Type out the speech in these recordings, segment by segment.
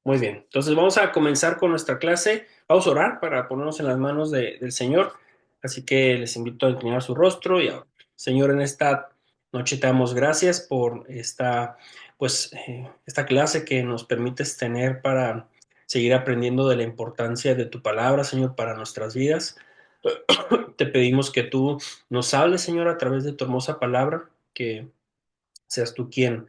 Muy bien, entonces vamos a comenzar con nuestra clase. Vamos a orar para ponernos en las manos del Señor. Así que les invito a inclinar su rostro y a Señor, en esta noche te damos gracias por esta clase que nos permites tener para seguir aprendiendo de la importancia de tu palabra, Señor, para nuestras vidas. Te pedimos que tú nos hables, Señor, a través de tu hermosa palabra, que seas tú quien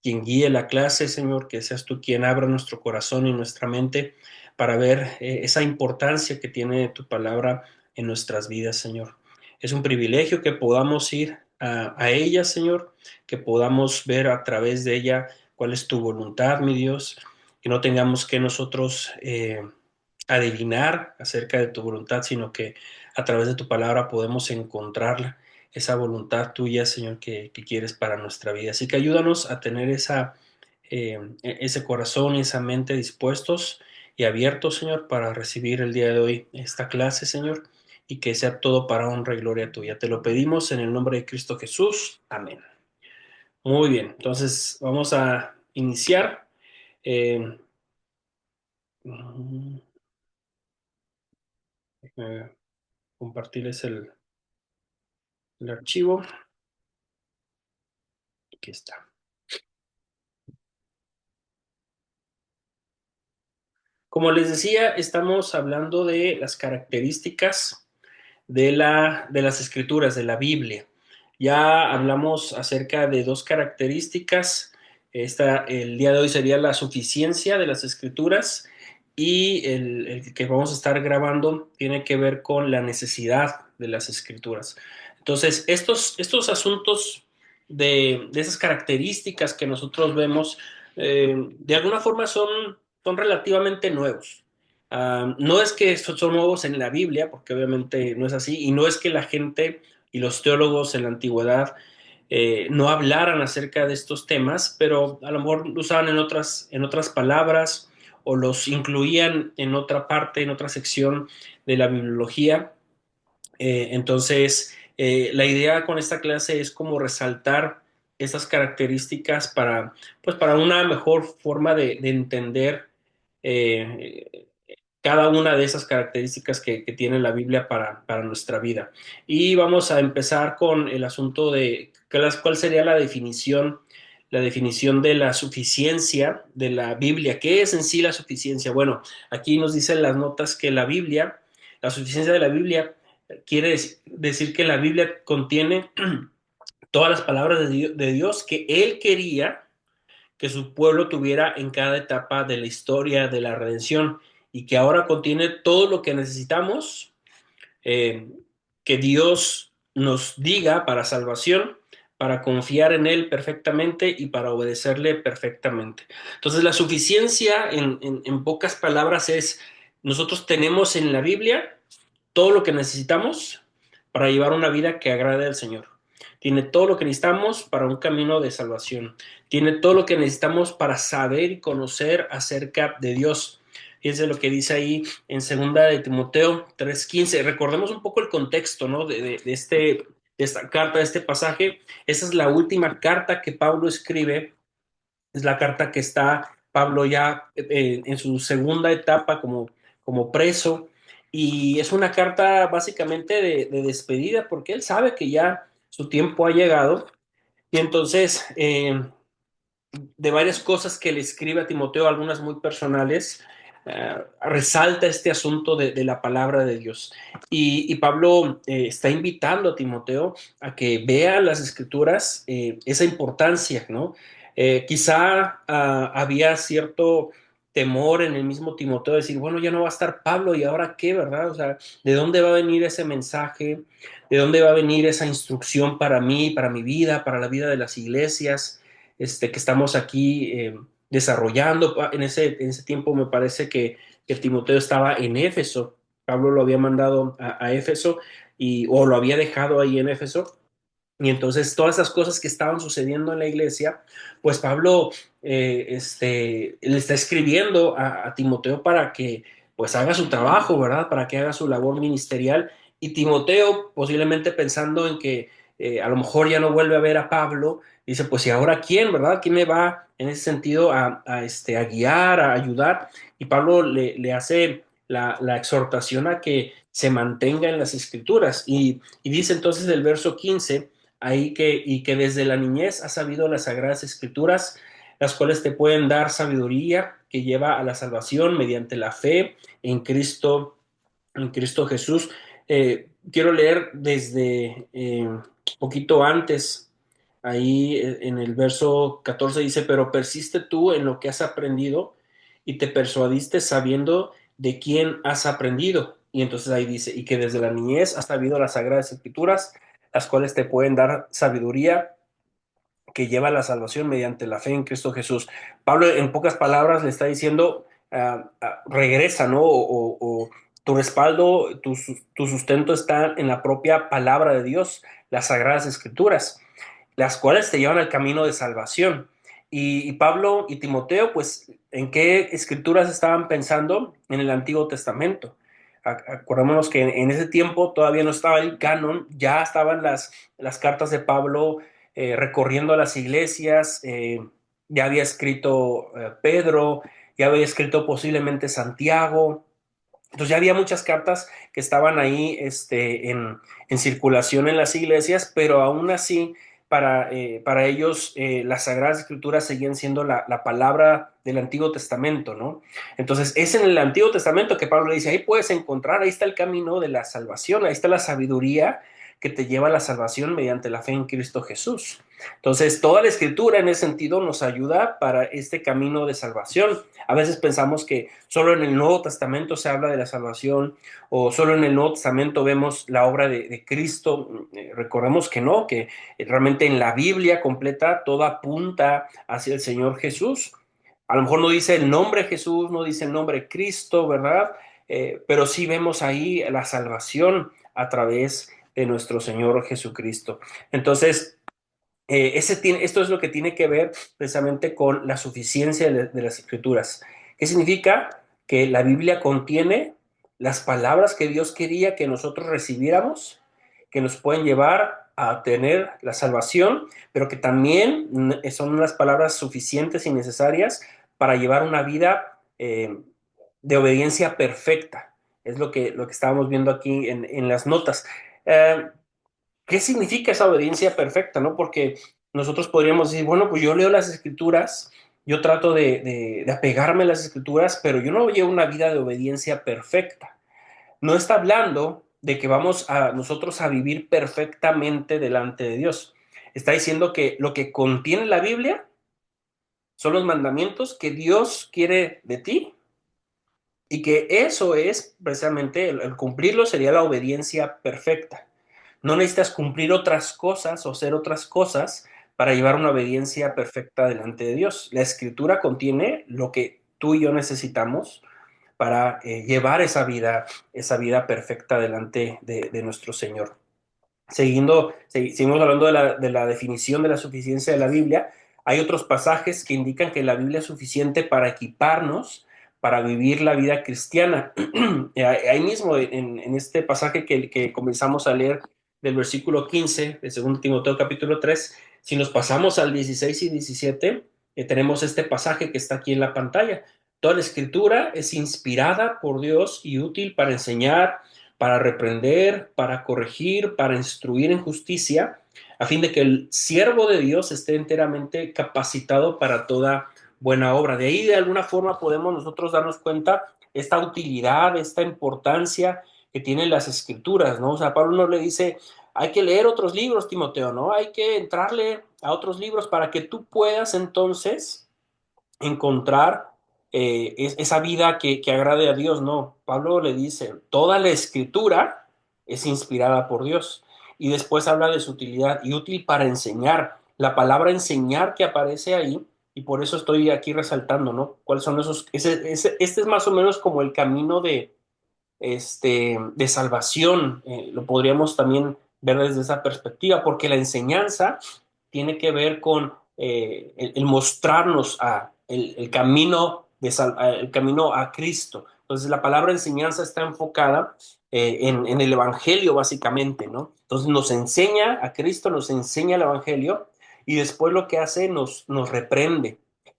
guíe la clase, Señor, que seas tú quien abra nuestro corazón y nuestra mente para ver esa importancia que tiene tu palabra en nuestras vidas, Señor. Es un privilegio que podamos ir a ella, Señor, que podamos ver a través de ella cuál es tu voluntad, mi Dios, que no tengamos que nosotros adivinar acerca de tu voluntad, sino que a través de tu palabra podemos encontrarla, esa voluntad tuya, Señor, que quieres para nuestra vida. Así que ayúdanos a tener ese corazón y esa mente dispuestos y abiertos, Señor, para recibir el día de hoy esta clase, Señor, y que sea todo para honra y gloria tuya. Te lo pedimos en el nombre de Cristo Jesús. Amén. Muy bien, entonces vamos a iniciar. Eh, Déjame compartirles el archivo. Aquí está. Como les decía, estamos hablando de las características de las escrituras, de la Biblia. Ya hablamos acerca de dos características. El día de hoy sería la suficiencia de las escrituras y el que vamos a estar grabando tiene que ver con la necesidad de las escrituras. Entonces, estos asuntos de esas características que nosotros vemos, de alguna forma son relativamente nuevos. No es que son nuevos en la Biblia, porque obviamente no es así, y no es que la gente y los teólogos en la antigüedad no hablaran acerca de estos temas, pero a lo mejor lo usaban en otras palabras o los incluían en otra parte, en otra sección de la bibliología. La idea con esta clase es como resaltar esas características para una mejor forma de entender eh, cada una de esas características que tiene la Biblia para nuestra vida. Y vamos a empezar con el asunto de cuál sería la definición de la suficiencia de la Biblia. ¿Qué es en sí la suficiencia? Bueno, aquí nos dicen las notas que la suficiencia de la Biblia quiere decir que la Biblia contiene todas las palabras de Dios que Él quería que su pueblo tuviera en cada etapa de la historia de la redención y que ahora contiene todo lo que necesitamos eh, que Dios nos diga para salvación, para confiar en Él perfectamente y para obedecerle perfectamente. Entonces la suficiencia en pocas palabras es, nosotros tenemos en la Biblia todo lo que necesitamos para llevar una vida que agrade al Señor. Tiene todo lo que necesitamos para un camino de salvación. Tiene todo lo que necesitamos para saber y conocer acerca de Dios. Fíjense lo que dice ahí en segunda de Timoteo 3:15. Recordemos un poco el contexto, ¿no? De esta carta, de este pasaje. Esa es la última carta que Pablo escribe. Es la carta que está Pablo ya en su segunda etapa como preso. Y es una carta básicamente de despedida porque él sabe que ya su tiempo ha llegado. Y entonces, de varias cosas que le escribe a Timoteo, algunas muy personales, resalta este asunto de la palabra de Dios. Y Pablo está invitando a Timoteo a que vea las escrituras, esa importancia, ¿no? Quizá había cierto temor en el mismo Timoteo de decir, bueno, ya no va a estar Pablo y ahora qué, ¿verdad? O sea, ¿de dónde va a venir ese mensaje? ¿De dónde va a venir esa instrucción para mí, para mi vida, para la vida de las iglesias? Que estamos aquí desarrollando. En ese tiempo me parece que Timoteo estaba en Éfeso. Pablo lo había mandado a Éfeso o lo había dejado ahí en Éfeso. Y entonces todas esas cosas que estaban sucediendo en la iglesia, pues Pablo le está escribiendo a Timoteo para que pues haga su trabajo, ¿verdad? Para que haga su labor ministerial. Y Timoteo, posiblemente pensando en que a lo mejor ya no vuelve a ver a Pablo, dice, pues ¿y ahora quién, verdad? ¿Quién me va en ese sentido a guiar, a ayudar, y Pablo le hace la exhortación a que se mantenga en las escrituras. Y dice entonces el verso 15 ahí que desde la niñez has sabido las sagradas escrituras, las cuales te pueden dar sabiduría que lleva a la salvación mediante la fe en Cristo Jesús. Quiero leer desde poquito antes, ahí en el verso 14 dice, pero persiste tú en lo que has aprendido y te persuadiste sabiendo de quién has aprendido. Y entonces ahí dice, y que desde la niñez has sabido las sagradas escrituras, las cuales te pueden dar sabiduría que lleva a la salvación mediante la fe en Cristo Jesús. Pablo, en pocas palabras, le está diciendo, regresa, ¿no? O tu respaldo, tu sustento está en la propia palabra de Dios, las sagradas escrituras, las cuales te llevan al camino de salvación. Y Pablo y Timoteo, pues, ¿en qué escrituras estaban pensando? En el Antiguo Testamento. Acordémonos que en ese tiempo todavía no estaba el canon, ya estaban las cartas de Pablo recorriendo las iglesias, ya había escrito Pedro, ya había escrito posiblemente Santiago, entonces ya había muchas cartas que estaban ahí en circulación en las iglesias, pero aún así para ellos las Sagradas Escrituras seguían siendo la palabra del Antiguo Testamento, ¿no? Entonces es en el Antiguo Testamento que Pablo le dice, ahí puedes encontrar, ahí está el camino de la salvación, ahí está la sabiduría que te lleva a la salvación mediante la fe en Cristo Jesús. Entonces toda la Escritura en ese sentido nos ayuda para este camino de salvación. A veces pensamos que solo en el Nuevo Testamento se habla de la salvación o solo en el Nuevo Testamento vemos la obra de Cristo. Recordemos que no, que realmente en la Biblia completa todo apunta hacia el Señor Jesús. A lo mejor no dice el nombre Jesús, no dice el nombre Cristo, ¿verdad? Pero sí vemos ahí la salvación a través de nuestro Señor Jesucristo. Entonces, esto es lo que tiene que ver precisamente con la suficiencia de las escrituras. ¿Qué significa? Que la Biblia contiene las palabras que Dios quería que nosotros recibiéramos, que nos pueden llevar a tener la salvación, pero que también son unas palabras suficientes y necesarias para llevar una vida de obediencia perfecta. Es lo que estábamos viendo aquí en las notas. Eh, ¿Qué significa esa obediencia perfecta, no? Porque nosotros podríamos decir, bueno, pues yo leo las escrituras, yo trato de apegarme a las escrituras, pero yo no llevo una vida de obediencia perfecta. No está hablando de que vamos a nosotros a vivir perfectamente delante de Dios. Está diciendo que lo que contiene la Biblia son los mandamientos que Dios quiere de ti y que eso es precisamente el cumplirlo sería la obediencia perfecta. No necesitas cumplir otras cosas o ser otras cosas para llevar una obediencia perfecta delante de Dios. La escritura contiene lo que tú y yo necesitamos para llevar esa vida perfecta delante de nuestro Señor. Seguimos hablando de la definición de la suficiencia de la Biblia. Hay otros pasajes que indican que la Biblia es suficiente para equiparnos para vivir la vida cristiana. Ahí mismo, en este pasaje que comenzamos a leer del versículo 15 de 2 Timoteo capítulo 3, si nos pasamos al 16 y 17, tenemos este pasaje que está aquí en la pantalla. Toda la escritura es inspirada por Dios y útil para enseñar, para reprender, para corregir, para instruir en justicia, a fin de que el siervo de Dios esté enteramente capacitado para toda buena obra. De ahí, de alguna forma, podemos nosotros darnos cuenta esta utilidad, esta importancia que tienen las escrituras, ¿no? O sea, Pablo no le dice, hay que leer otros libros, Timoteo, ¿no? Hay que entrarle a otros libros para que tú puedas entonces encontrar esa vida que agrade a Dios. No, Pablo le dice, toda la escritura es inspirada por Dios. Y después habla de su utilidad y útil para enseñar. La palabra enseñar que aparece ahí, y por eso estoy aquí resaltando, ¿no? ¿Cuáles son esos? Este es más o menos como el camino de salvación. Lo podríamos también ver desde esa perspectiva, porque la enseñanza tiene que ver con el mostrarnos el camino el camino a Cristo. Entonces la palabra enseñanza está enfocada en el Evangelio básicamente, ¿no? Entonces nos enseña a Cristo, nos enseña el Evangelio y después lo que hace nos reprende.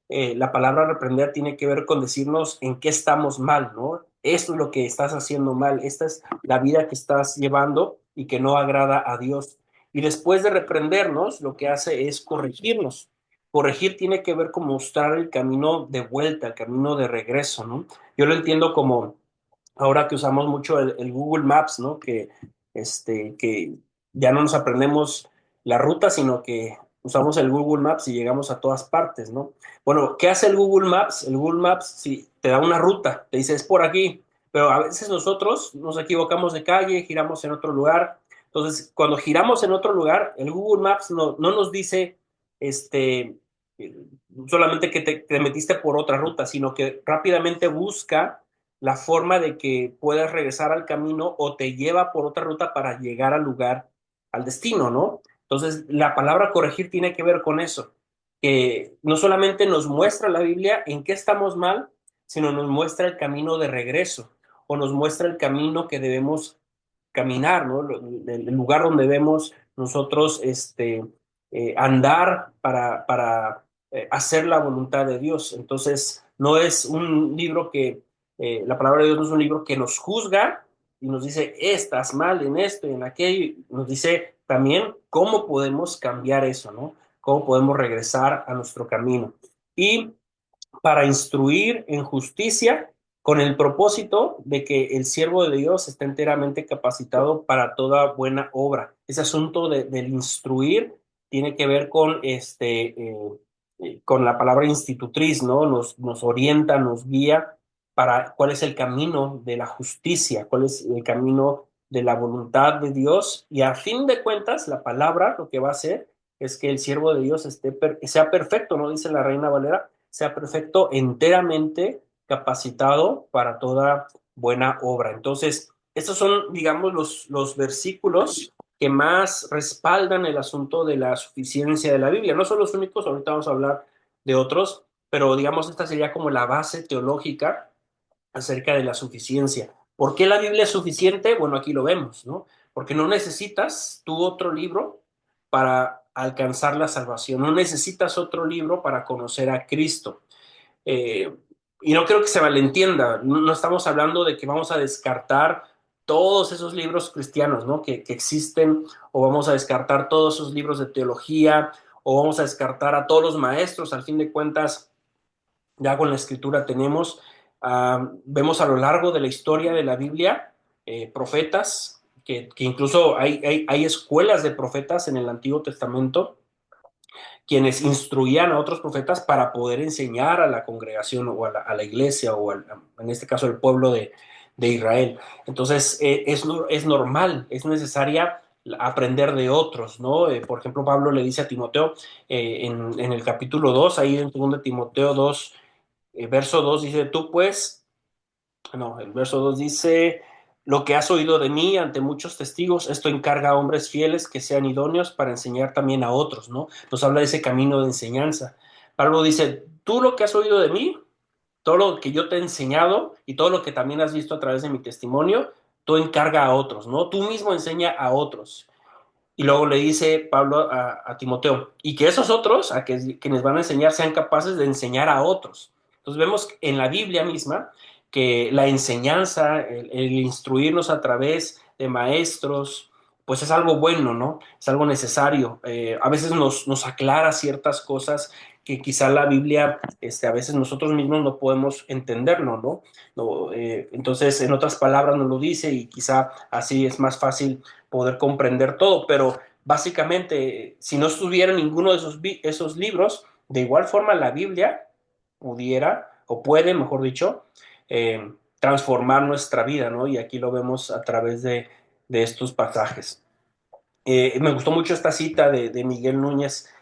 la palabra reprender tiene que ver con decirnos en qué estamos mal, ¿no? Esto es lo que estás haciendo mal, esta es la vida que estás llevando y que no agrada a Dios. Y después de reprendernos, lo que hace es corregirnos. Corregir tiene que ver con mostrar el camino de vuelta, el camino de regreso, ¿no? Yo lo entiendo como ahora que usamos mucho el Google Maps, ¿no? Que ya no nos aprendemos la ruta, sino que usamos el Google Maps y llegamos a todas partes, ¿no? Bueno, ¿qué hace el Google Maps? El Google Maps sí, te da una ruta, te dice es por aquí, pero a veces nosotros nos equivocamos de calle, giramos en otro lugar. Entonces, cuando giramos en otro lugar, el Google Maps no nos dice este, solamente que te metiste por otra ruta, sino que rápidamente busca la forma de que puedas regresar al camino o te lleva por otra ruta para llegar al lugar, al destino, ¿no? Entonces, la palabra corregir tiene que ver con eso, que no solamente nos muestra la Biblia en qué estamos mal, sino nos muestra el camino de regreso o nos muestra el camino que debemos caminar, ¿no? El lugar donde debemos nosotros andar para hacer la voluntad de Dios. Entonces, no es un libro que la palabra de Dios no es un libro que nos juzga y nos dice, estás mal en esto y en aquello. Nos dice también cómo podemos cambiar eso, ¿no? Cómo podemos regresar a nuestro camino. Y para instruir en justicia con el propósito de que el siervo de Dios esté enteramente capacitado para toda buena obra. Ese asunto del instruir tiene que ver con con la palabra institutriz, ¿no? Nos orienta, nos guía para cuál es el camino de la justicia, cuál es el camino de la voluntad de Dios. Y a fin de cuentas, la palabra lo que va a hacer es que el siervo de Dios sea perfecto, ¿no? Dice la Reina Valera, sea perfecto, enteramente capacitado para toda buena obra. Entonces, estos son, digamos, los versículos que más respaldan el asunto de la suficiencia de la Biblia. No son los únicos, ahorita vamos a hablar de otros, pero digamos, esta sería como la base teológica acerca de la suficiencia. ¿Por qué la Biblia es suficiente? Bueno, aquí lo vemos, ¿no? Porque no necesitas tú otro libro para alcanzar la salvación, no necesitas otro libro para conocer a Cristo. Eh, y no creo que se malentienda, no estamos hablando de que vamos a descartar todos esos libros cristianos, ¿no? Que existen, o vamos a descartar todos esos libros de teología, o vamos a descartar a todos los maestros, al fin de cuentas, ya con la escritura tenemos, vemos a lo largo de la historia de la Biblia profetas, que incluso hay escuelas de profetas en el Antiguo Testamento, quienes instruían a otros profetas para poder enseñar a la congregación o a la iglesia o en este caso al pueblo de Israel. Entonces es normal, es necesaria aprender de otros, ¿no? Por ejemplo, Pablo le dice a Timoteo en el capítulo 2, ahí en 2 Timoteo 2, verso 2 dice, tú pues, no, el verso 2 dice, lo que has oído de mí ante muchos testigos, esto encarga a hombres fieles que sean idóneos para enseñar también a otros, ¿no? Nos habla de ese camino de enseñanza. Pablo dice, tú lo que has oído de mí, todo lo que yo te he enseñado y todo lo que también has visto a través de mi testimonio, tú encarga a otros, ¿no? Tú mismo enseña a otros. Y luego le dice Pablo a Timoteo, y que esos otros, quienes van a enseñar, sean capaces de enseñar a otros. Entonces vemos en la Biblia misma que la enseñanza, el instruirnos a través de maestros, pues es algo bueno, ¿no? Es algo necesario. A veces nos aclara ciertas cosas que quizá la Biblia, a veces nosotros mismos no podemos entenderlo, ¿no? Entonces, en otras palabras nos lo dice y quizá así es más fácil poder comprender todo, pero básicamente, si no estuviera ninguno de esos libros, de igual forma la Biblia pudiera, o puede, mejor dicho, transformar nuestra vida, ¿no? Y aquí lo vemos a través de estos pasajes. Me gustó mucho esta cita de Miguel Núñez.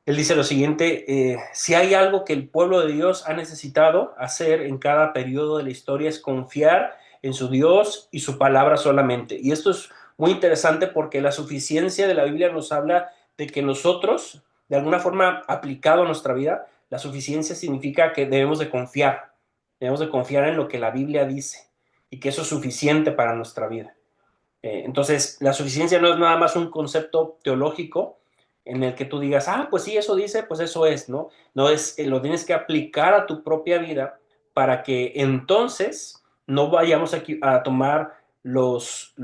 Él dice lo siguiente, si hay algo que el pueblo de Dios ha necesitado hacer en cada periodo de la historia es confiar en su Dios y su palabra solamente. Y esto es muy interesante porque la suficiencia de la Biblia nos habla de que nosotros, de alguna forma aplicado a nuestra vida, la suficiencia significa que debemos de confiar en lo que la Biblia dice y que eso es suficiente para nuestra vida. Entonces, la suficiencia no es nada más un concepto teológico, en el que tú digas, ah, pues sí, eso dice, pues eso es, ¿no? No es, lo tienes que aplicar a tu propia vida para que entonces no vayamos a tomar los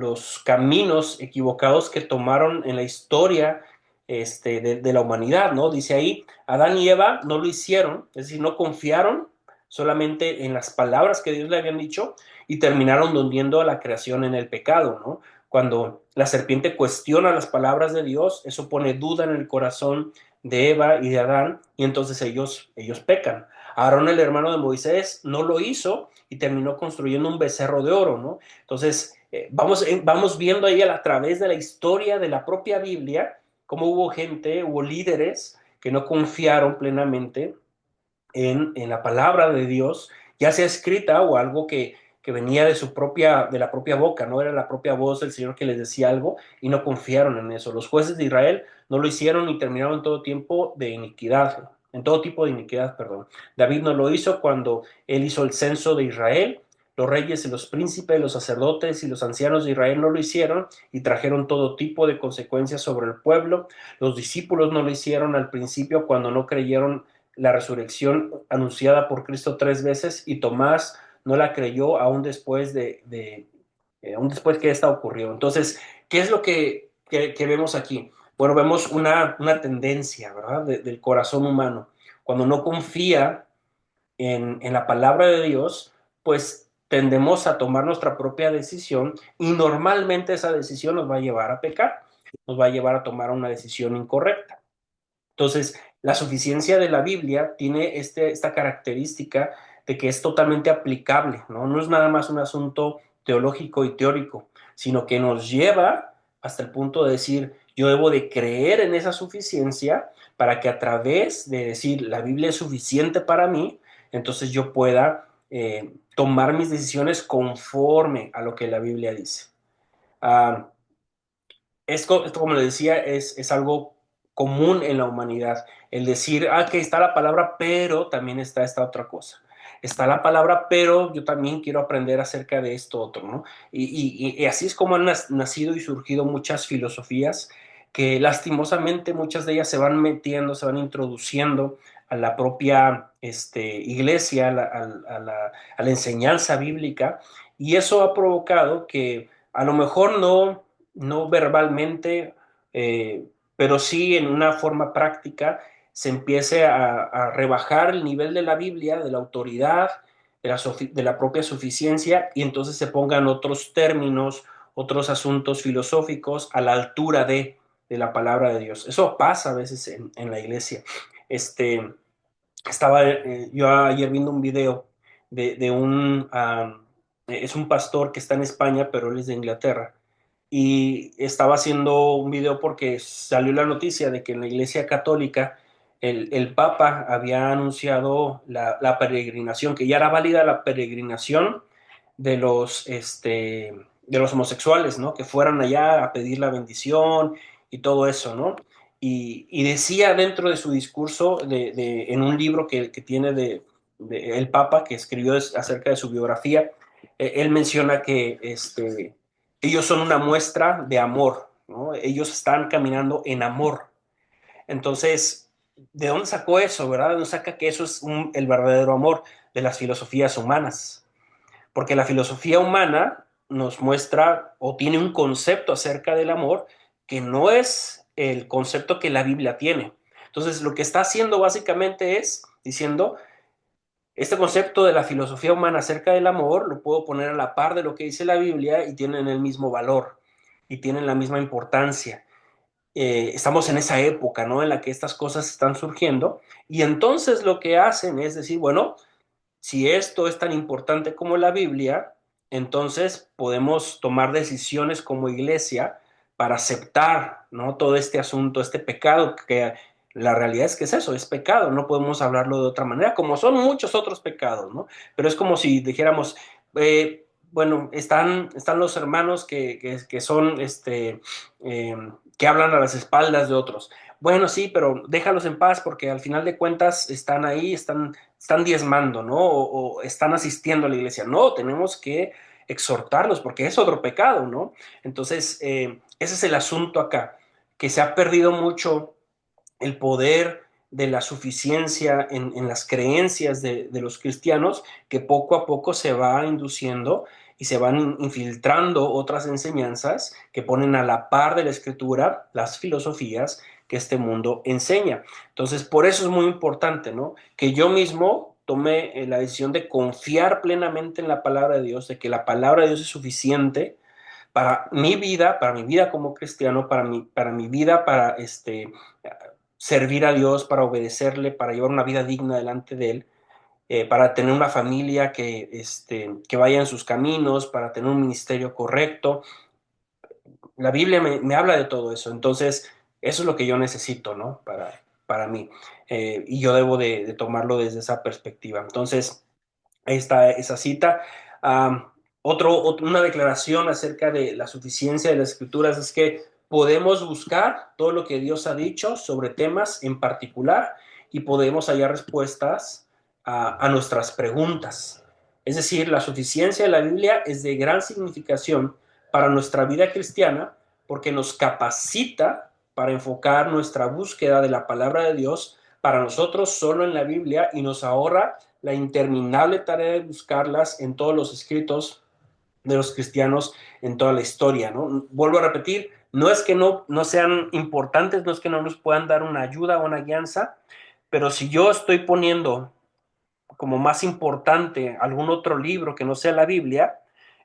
caminos equivocados que tomaron en la historia de la humanidad, ¿no? Dice ahí, Adán y Eva no lo hicieron, es decir, no confiaron solamente en las palabras que Dios le habían dicho y terminaron hundiendo a la creación en el pecado, ¿no? Cuando la serpiente cuestiona las palabras de Dios, eso pone duda en el corazón de Eva y de Adán, y entonces ellos pecan. Aarón, el hermano de Moisés, no lo hizo y terminó construyendo un becerro de oro, ¿no? Entonces, vamos viendo ahí a través de la historia de la propia Biblia cómo hubo gente, hubo líderes que no confiaron plenamente en la palabra de Dios, ya sea escrita o algo que venía de la propia boca, no era la propia voz del Señor que les decía algo y no confiaron en eso. Los jueces de Israel no lo hicieron y terminaron en todo tiempo de iniquidad, en todo tipo de iniquidad, perdón. David no lo hizo cuando él hizo el censo de Israel. Los reyes y los príncipes, los sacerdotes y los ancianos de Israel no lo hicieron y trajeron todo tipo de consecuencias sobre el pueblo. Los discípulos no lo hicieron al principio cuando no creyeron la resurrección anunciada por Cristo 3 veces y Tomás no la creyó aún después aún después que esta ocurrió. Entonces, ¿qué es lo que vemos aquí? Bueno, vemos una tendencia, ¿verdad? Del corazón humano. Cuando no confía en la palabra de Dios, pues tendemos a tomar nuestra propia decisión y normalmente esa decisión nos va a llevar a pecar, nos va a llevar a tomar una decisión incorrecta. Entonces, la suficiencia de la Biblia tiene esta característica de que es totalmente aplicable, ¿no? No es nada más un asunto teológico y teórico, sino que nos lleva hasta el punto de decir, yo debo de creer en esa suficiencia para que a través de decir, la Biblia es suficiente para mí, entonces yo pueda tomar mis decisiones conforme a lo que la Biblia dice. Ah, esto, como le decía, es algo común en la humanidad. El decir, ah, que está la palabra, pero también está esta otra cosa. Está la palabra, pero yo también quiero aprender acerca de esto otro, ¿no? Y así es como han nacido y surgido muchas filosofías que lastimosamente muchas de ellas se van metiendo, se van introduciendo a la propia iglesia, a la enseñanza bíblica, y eso ha provocado que a lo mejor no verbalmente, pero sí en una forma práctica, se empiece a rebajar el nivel de la Biblia, de la autoridad, de la propia suficiencia, y entonces se pongan otros términos, otros asuntos filosóficos a la altura de la palabra de Dios. Eso pasa a veces en la iglesia. Este, yo ayer viendo un video de es un pastor que está en España, pero él es de Inglaterra, y estaba haciendo un video porque salió la noticia de que en la Iglesia Católica el Papa había anunciado la peregrinación, que ya era válida la peregrinación de los homosexuales, ¿no? Que fueran allá a pedir la bendición y todo eso, ¿no? Y decía dentro de su discurso, en un libro que tiene el Papa, que escribió acerca de su biografía, él menciona que ellos son una muestra de amor, ¿no? Ellos están caminando en amor. Entonces, ¿de dónde sacó eso, verdad? ¿De dónde saca que eso es el verdadero amor? De las filosofías humanas. Porque la filosofía humana nos muestra o tiene un concepto acerca del amor que no es el concepto que la Biblia tiene. Entonces, lo que está haciendo básicamente es diciendo, este concepto de la filosofía humana acerca del amor lo puedo poner a la par de lo que dice la Biblia y tienen el mismo valor y tienen la misma importancia. Estamos en esa época, ¿no? En la que estas cosas están surgiendo y entonces lo que hacen es decir, bueno, si esto es tan importante como la Biblia, entonces podemos tomar decisiones como iglesia para aceptar, ¿no? Todo este asunto, este pecado, que la realidad es que es eso, es pecado, no podemos hablarlo de otra manera, como son muchos otros pecados, ¿no? Pero es como si dijéramos, bueno, están los hermanos que son, que hablan a las espaldas de otros. Bueno, sí, pero déjalos en paz porque al final de cuentas están ahí, están diezmando, ¿no? O están asistiendo a la iglesia. No, tenemos que exhortarlos porque es otro pecado, ¿no? Entonces, ese es el asunto acá, que se ha perdido mucho el poder de la suficiencia en las creencias de los cristianos, que poco a poco se va induciendo y se van infiltrando otras enseñanzas que ponen a la par de la escritura las filosofías que este mundo enseña. Entonces, por eso es muy importante, ¿no? Que yo mismo tomé la decisión de confiar plenamente en la palabra de Dios, de que la palabra de Dios es suficiente para mi vida como cristiano, para mi vida, para servir a Dios, para obedecerle, para llevar una vida digna delante de Él, para tener una familia que vaya en sus caminos, para tener un ministerio correcto. La Biblia me habla de todo eso, entonces eso es lo que yo necesito, ¿no? Para mí. Y yo debo de tomarlo desde esa perspectiva. Entonces, ahí está esa cita. Um, una declaración acerca de la suficiencia de las escrituras es que podemos buscar todo lo que Dios ha dicho sobre temas en particular y podemos hallar respuestas a nuestras preguntas. Es decir, la suficiencia de la Biblia es de gran significación para nuestra vida cristiana porque nos capacita para enfocar nuestra búsqueda de la palabra de Dios para nosotros solo en la Biblia y nos ahorra la interminable tarea de buscarlas en todos los escritos de los cristianos en toda la historia, ¿no? Vuelvo a repetir, no es que no sean importantes, no es que no nos puedan dar una ayuda o una guianza, pero si yo estoy poniendo como más importante algún otro libro que no sea la Biblia,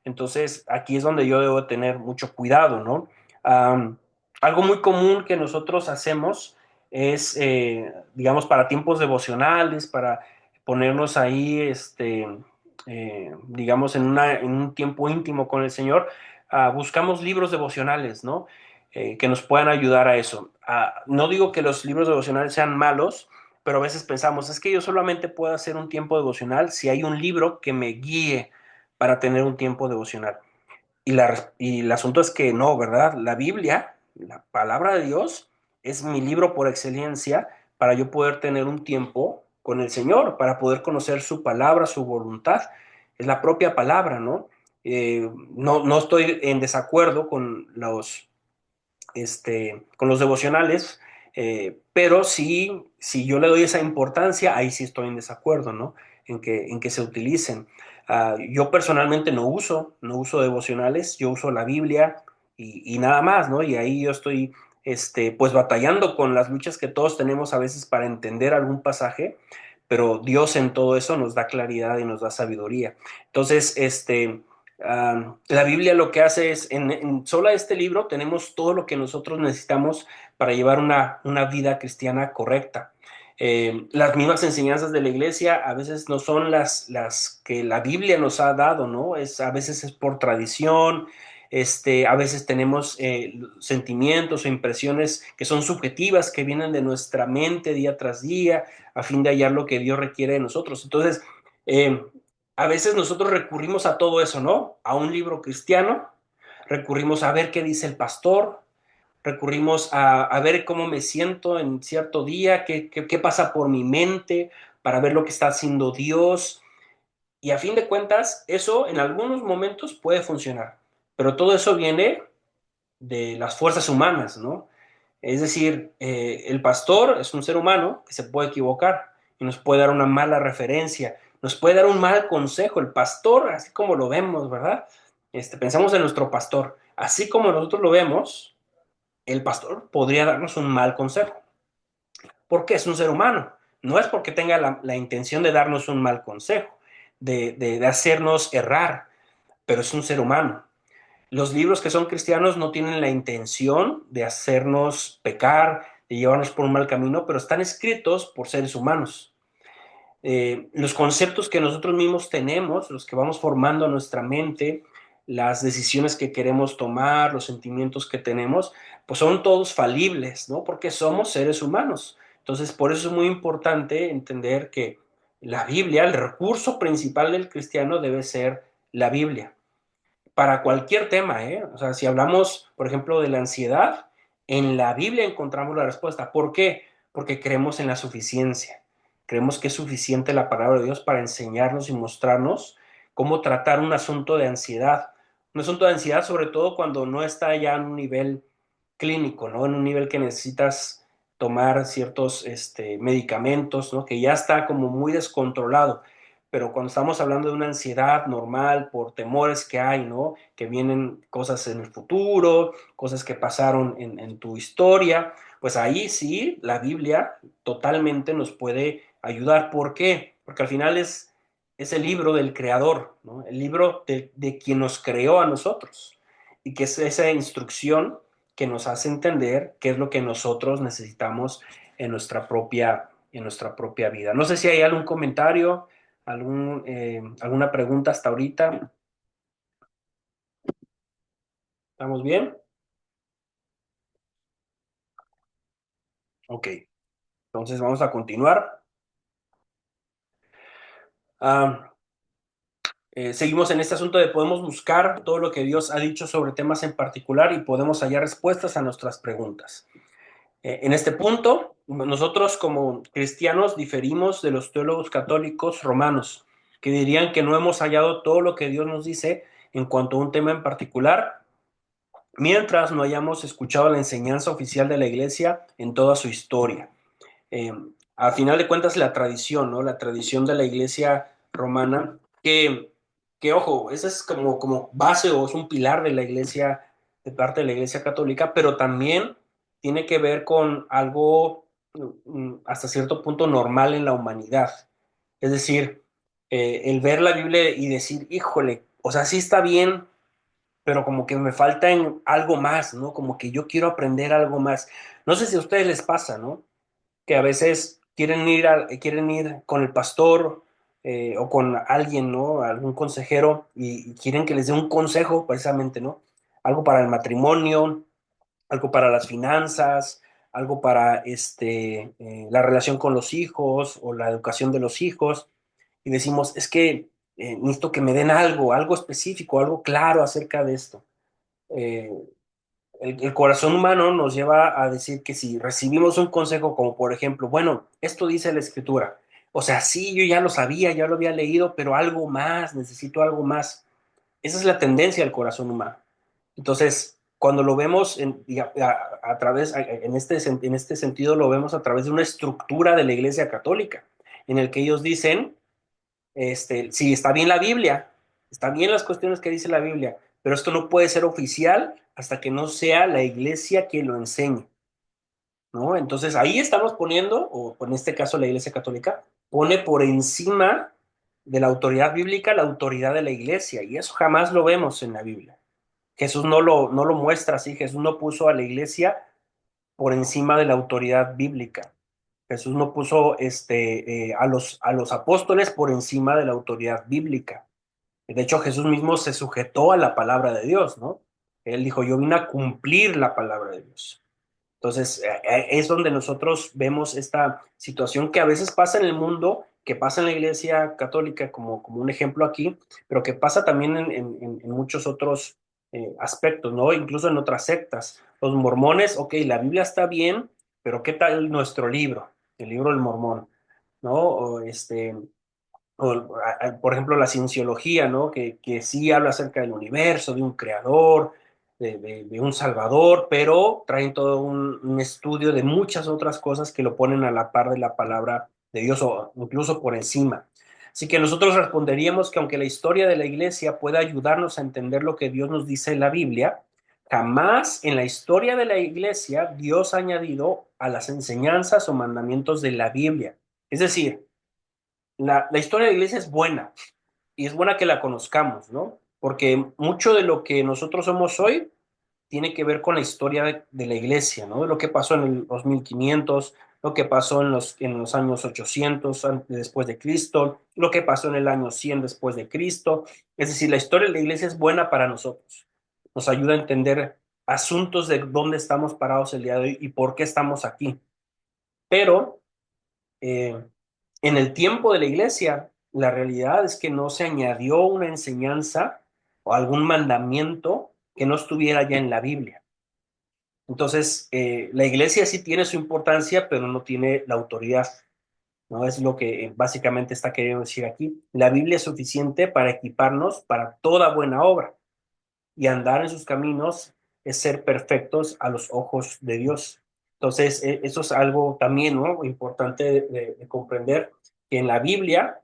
entonces aquí es donde yo debo tener mucho cuidado, ¿no? Um, Algo muy común que nosotros hacemos es, digamos, para tiempos devocionales, para ponernos ahí, digamos, en un tiempo íntimo con el Señor, buscamos libros devocionales, ¿no? Que nos puedan ayudar a eso. No digo que los libros devocionales sean malos, pero a veces pensamos, es que yo solamente puedo hacer un tiempo devocional si hay un libro que me guíe para tener un tiempo devocional. Y el asunto es que no, ¿verdad? La Biblia, la palabra de Dios, es mi libro por excelencia para yo poder tener un tiempo con el Señor, para poder conocer su palabra, su voluntad. Es la propia palabra, ¿no? No estoy en desacuerdo con los devocionales, pero sí, si yo le doy esa importancia, ahí sí estoy en desacuerdo, ¿no? En que se utilicen. Yo personalmente no uso devocionales, yo uso la Biblia y nada más, ¿no? Y ahí yo estoy, pues batallando con las luchas que todos tenemos a veces para entender algún pasaje, pero Dios en todo eso nos da claridad y nos da sabiduría. Entonces, la Biblia lo que hace es, en solo este libro tenemos todo lo que nosotros necesitamos para llevar una vida cristiana correcta. Las mismas enseñanzas de la iglesia a veces no son las que la Biblia nos ha dado, ¿no? A veces es por tradición, a veces tenemos sentimientos o impresiones que son subjetivas, que vienen de nuestra mente día tras día, a fin de hallar lo que Dios requiere de nosotros. Entonces, eh, a veces nosotros recurrimos a todo eso, ¿no? A un libro cristiano, recurrimos a ver qué dice el pastor, recurrimos a ver cómo me siento en cierto día, qué pasa por mi mente, para ver lo que está haciendo Dios. Y a fin de cuentas, eso en algunos momentos puede funcionar, pero todo eso viene de las fuerzas humanas, ¿no? Es decir, el pastor es un ser humano que se puede equivocar y nos puede dar una mala referencia, nos puede dar un mal consejo. El pastor, así como lo vemos, ¿verdad? Pensamos en nuestro pastor, así como nosotros lo vemos, el pastor podría darnos un mal consejo, porque es un ser humano. No es porque tenga la intención de darnos un mal consejo, de hacernos errar, pero es un ser humano. Los libros que son cristianos no tienen la intención de hacernos pecar, de llevarnos por un mal camino, pero están escritos por seres humanos. Los conceptos que nosotros mismos tenemos, los que vamos formando nuestra mente, las decisiones que queremos tomar, los sentimientos que tenemos, pues son todos falibles, ¿no? Porque somos seres humanos. Entonces, por eso es muy importante entender que la Biblia, el recurso principal del cristiano debe ser la Biblia para cualquier tema, ¿eh? O sea, si hablamos, por ejemplo, de la ansiedad, en la Biblia encontramos la respuesta. ¿Por qué? Porque creemos en la suficiencia. Creemos que es suficiente la palabra de Dios para enseñarnos y mostrarnos cómo tratar un asunto de ansiedad. Un asunto de ansiedad, sobre todo cuando no está ya en un nivel clínico, ¿no? En un nivel que necesitas tomar ciertos medicamentos, ¿no? Que ya está como muy descontrolado. Pero cuando estamos hablando de una ansiedad normal por temores que hay, ¿no? Que vienen cosas en el futuro, cosas que pasaron en tu historia, pues ahí sí la Biblia totalmente nos puede ayudar. ¿Por qué? Porque al final es el libro del creador, ¿no? El libro de quien nos creó a nosotros y que es esa instrucción que nos hace entender qué es lo que nosotros necesitamos en nuestra propia vida. No sé si hay algún comentario, alguna pregunta hasta ahorita. ¿Estamos bien? Ok, entonces vamos a continuar. Ah, seguimos en este asunto de podemos buscar todo lo que Dios ha dicho sobre temas en particular y podemos hallar respuestas a nuestras preguntas. En este punto, nosotros como cristianos diferimos de los teólogos católicos romanos, que dirían que no hemos hallado todo lo que Dios nos dice en cuanto a un tema en particular, mientras no hayamos escuchado la enseñanza oficial de la Iglesia en toda su historia. Eh, a final de cuentas, la tradición, ¿no? La tradición de la Iglesia romana, ojo, esa es como base o es un pilar de la Iglesia, de parte de la Iglesia católica, pero también tiene que ver con algo hasta cierto punto normal en la humanidad. Es decir, el ver la Biblia y decir, híjole, o sea, sí está bien, pero como que me falta en algo más, ¿no? Como que yo quiero aprender algo más. No sé si a ustedes les pasa, ¿no? Que a veces quieren ir con el pastor o con alguien, ¿no? Algún consejero y quieren que les dé un consejo precisamente, ¿no? Algo para el matrimonio, algo para las finanzas, algo para la relación con los hijos o la educación de los hijos. Y decimos, es que necesito que me den algo específico, algo claro acerca de esto. Eh, el corazón humano nos lleva a decir que si recibimos un consejo como por ejemplo, bueno, esto dice la escritura, o sea, sí, yo ya lo sabía, ya lo había leído, pero algo más, necesito algo más. Esa es la tendencia del corazón humano. Entonces, cuando lo vemos a través, en este sentido, lo vemos a través de una estructura de la Iglesia Católica, en el que ellos dicen sí, está bien la Biblia, está bien las cuestiones que dice la Biblia, pero esto no puede ser oficial hasta que no sea la iglesia quien lo enseñe, ¿no? Entonces ahí estamos poniendo, o en este caso la iglesia católica, pone por encima de la autoridad bíblica la autoridad de la iglesia, y eso jamás lo vemos en la Biblia. Jesús no lo muestra así, Jesús no puso a la iglesia por encima de la autoridad bíblica. Jesús no puso a los apóstoles por encima de la autoridad bíblica. De hecho, Jesús mismo se sujetó a la palabra de Dios, ¿no? Él dijo, yo vine a cumplir la palabra de Dios. Entonces, es donde nosotros vemos esta situación que a veces pasa en el mundo, que pasa en la Iglesia Católica como un ejemplo aquí, pero que pasa también en muchos otros aspectos, ¿no? Incluso en otras sectas. Los mormones, ok, la Biblia está bien, pero ¿qué tal nuestro libro? El libro del mormón, ¿no? Por ejemplo, la cienciología, ¿no? Que sí habla acerca del universo, de un creador, de un salvador, pero traen todo un estudio de muchas otras cosas que lo ponen a la par de la palabra de Dios o incluso por encima. Así que nosotros responderíamos que aunque la historia de la iglesia pueda ayudarnos a entender lo que Dios nos dice en la Biblia, jamás en la historia de la iglesia Dios ha añadido a las enseñanzas o mandamientos de la Biblia. Es decir, la historia de la iglesia es buena y es buena que la conozcamos, ¿no? Porque mucho de lo que nosotros somos hoy tiene que ver con la historia de la iglesia, ¿no? De lo que pasó en los 1500, lo que pasó en los años 800 después de Cristo, lo que pasó en el año 100 después de Cristo. Es decir, la historia de la iglesia es buena para nosotros. Nos ayuda a entender asuntos de dónde estamos parados el día de hoy y por qué estamos aquí. Pero eh, en el tiempo de la iglesia, la realidad es que no se añadió una enseñanza o algún mandamiento que no estuviera ya en la Biblia. Entonces, la iglesia sí tiene su importancia, pero no tiene la autoridad, ¿no? Es lo que básicamente está queriendo decir aquí. La Biblia es suficiente para equiparnos para toda buena obra y andar en sus caminos es ser perfectos a los ojos de Dios. Entonces, eso es algo también, ¿no? Importante de comprender, que en la Biblia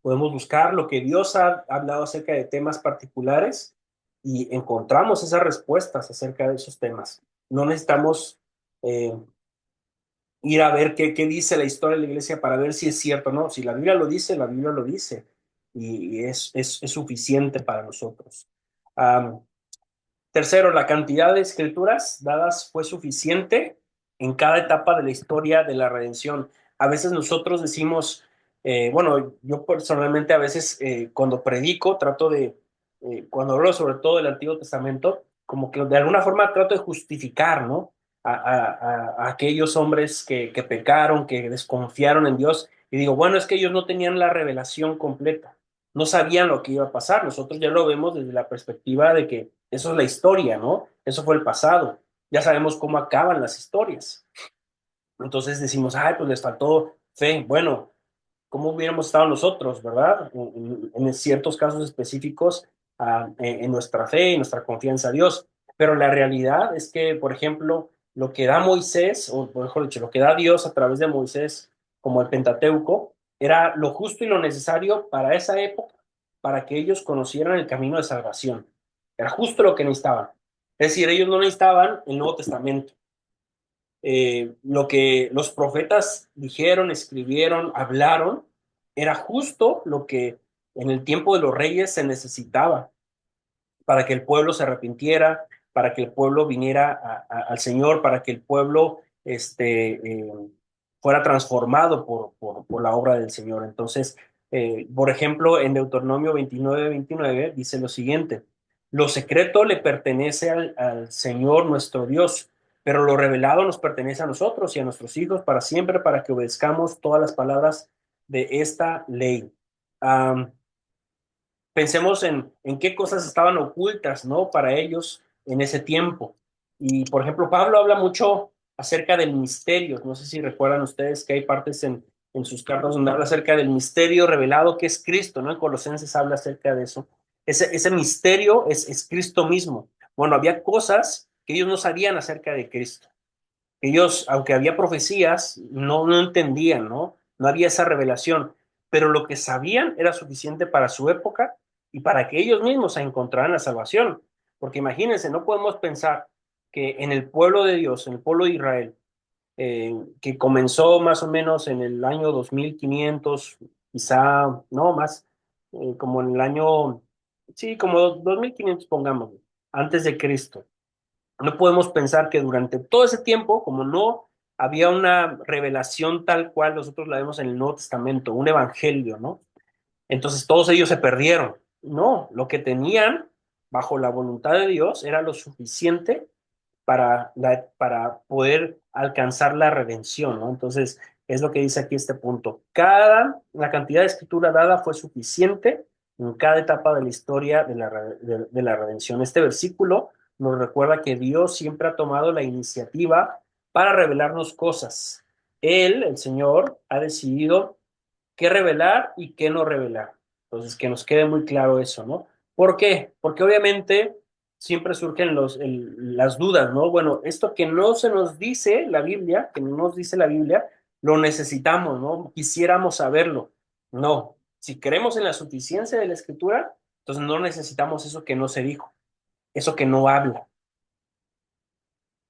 podemos buscar lo que Dios ha hablado acerca de temas particulares y encontramos esas respuestas acerca de esos temas. No necesitamos eh, ir a ver qué dice la historia de la iglesia para ver si es cierto o no. Si la Biblia lo dice, la Biblia lo dice y es suficiente para nosotros. Um, Tercero, la cantidad de escrituras dadas fue suficiente en cada etapa de la historia de la redención. A veces nosotros decimos, bueno, yo personalmente a veces cuando predico trato cuando hablo sobre todo del Antiguo Testamento, como que de alguna forma trato de justificar, ¿no? A aquellos hombres que pecaron, que desconfiaron en Dios, y digo, bueno, es que ellos no tenían la revelación completa, no sabían lo que iba a pasar. Nosotros ya lo vemos desde la perspectiva de que eso es la historia, ¿no? Eso fue el pasado. Ya sabemos cómo acaban las historias. Entonces decimos, ay, pues les faltó fe. Bueno, ¿cómo hubiéramos estado nosotros, verdad? En ciertos casos específicos, en nuestra fe y nuestra confianza a Dios. Pero la realidad es que, por ejemplo, lo que da Moisés, o mejor dicho, lo que da Dios a través de Moisés, como el Pentateuco, era lo justo y lo necesario para esa época, para que ellos conocieran el camino de salvación. Era justo lo que necesitaban. Es decir, ellos no necesitaban el Nuevo Testamento. Lo que los profetas dijeron, escribieron, hablaron, era justo lo que en el tiempo de los reyes se necesitaba para que el pueblo se arrepintiera, para que el pueblo viniera al Señor, para que el pueblo fuera transformado por la obra del Señor. Entonces, por ejemplo, en Deuteronomio 29 dice lo siguiente: lo secreto le pertenece al Señor nuestro Dios, pero lo revelado nos pertenece a nosotros y a nuestros hijos para siempre, para que obedezcamos todas las palabras de esta ley. Um, Pensemos en qué cosas estaban ocultas, ¿no? Para ellos en ese tiempo. Y, por ejemplo, Pablo habla mucho acerca del misterio. No sé si recuerdan ustedes que hay partes en sus cartas donde habla acerca del misterio revelado que es Cristo, ¿no? En Colosenses habla acerca de eso. Ese misterio es Cristo mismo. Bueno, había cosas que ellos no sabían acerca de Cristo. Ellos, aunque había profecías, no entendían, ¿no? No había esa revelación, pero lo que sabían era suficiente para su época y para que ellos mismos se encontraran la salvación. Porque imagínense, no podemos pensar que en el pueblo de Dios, en el pueblo de Israel, que comenzó más o menos en el año 2500, quizá, no más, como en el año, sí, como 2500, pongamos, antes de Cristo. No podemos pensar que durante todo ese tiempo, como no había una revelación tal cual nosotros la vemos en el Nuevo Testamento, un evangelio, ¿no? Entonces todos ellos se perdieron. No, lo que tenían bajo la voluntad de Dios era lo suficiente para poder alcanzar la redención, ¿no? Entonces, es lo que dice aquí este punto. La cantidad de escritura dada fue suficiente en cada etapa de la historia de la redención. Este versículo nos recuerda que Dios siempre ha tomado la iniciativa para revelarnos cosas. Él, el Señor, ha decidido qué revelar y qué no revelar. Entonces, que nos quede muy claro eso, ¿no? ¿Por qué? Porque obviamente siempre surgen las dudas, ¿no? Bueno, esto que no se nos dice la Biblia, que no nos dice la Biblia, lo necesitamos, ¿no? Quisiéramos saberlo. No, si creemos en la suficiencia de la Escritura, entonces no necesitamos eso que no se dijo, eso que no habla.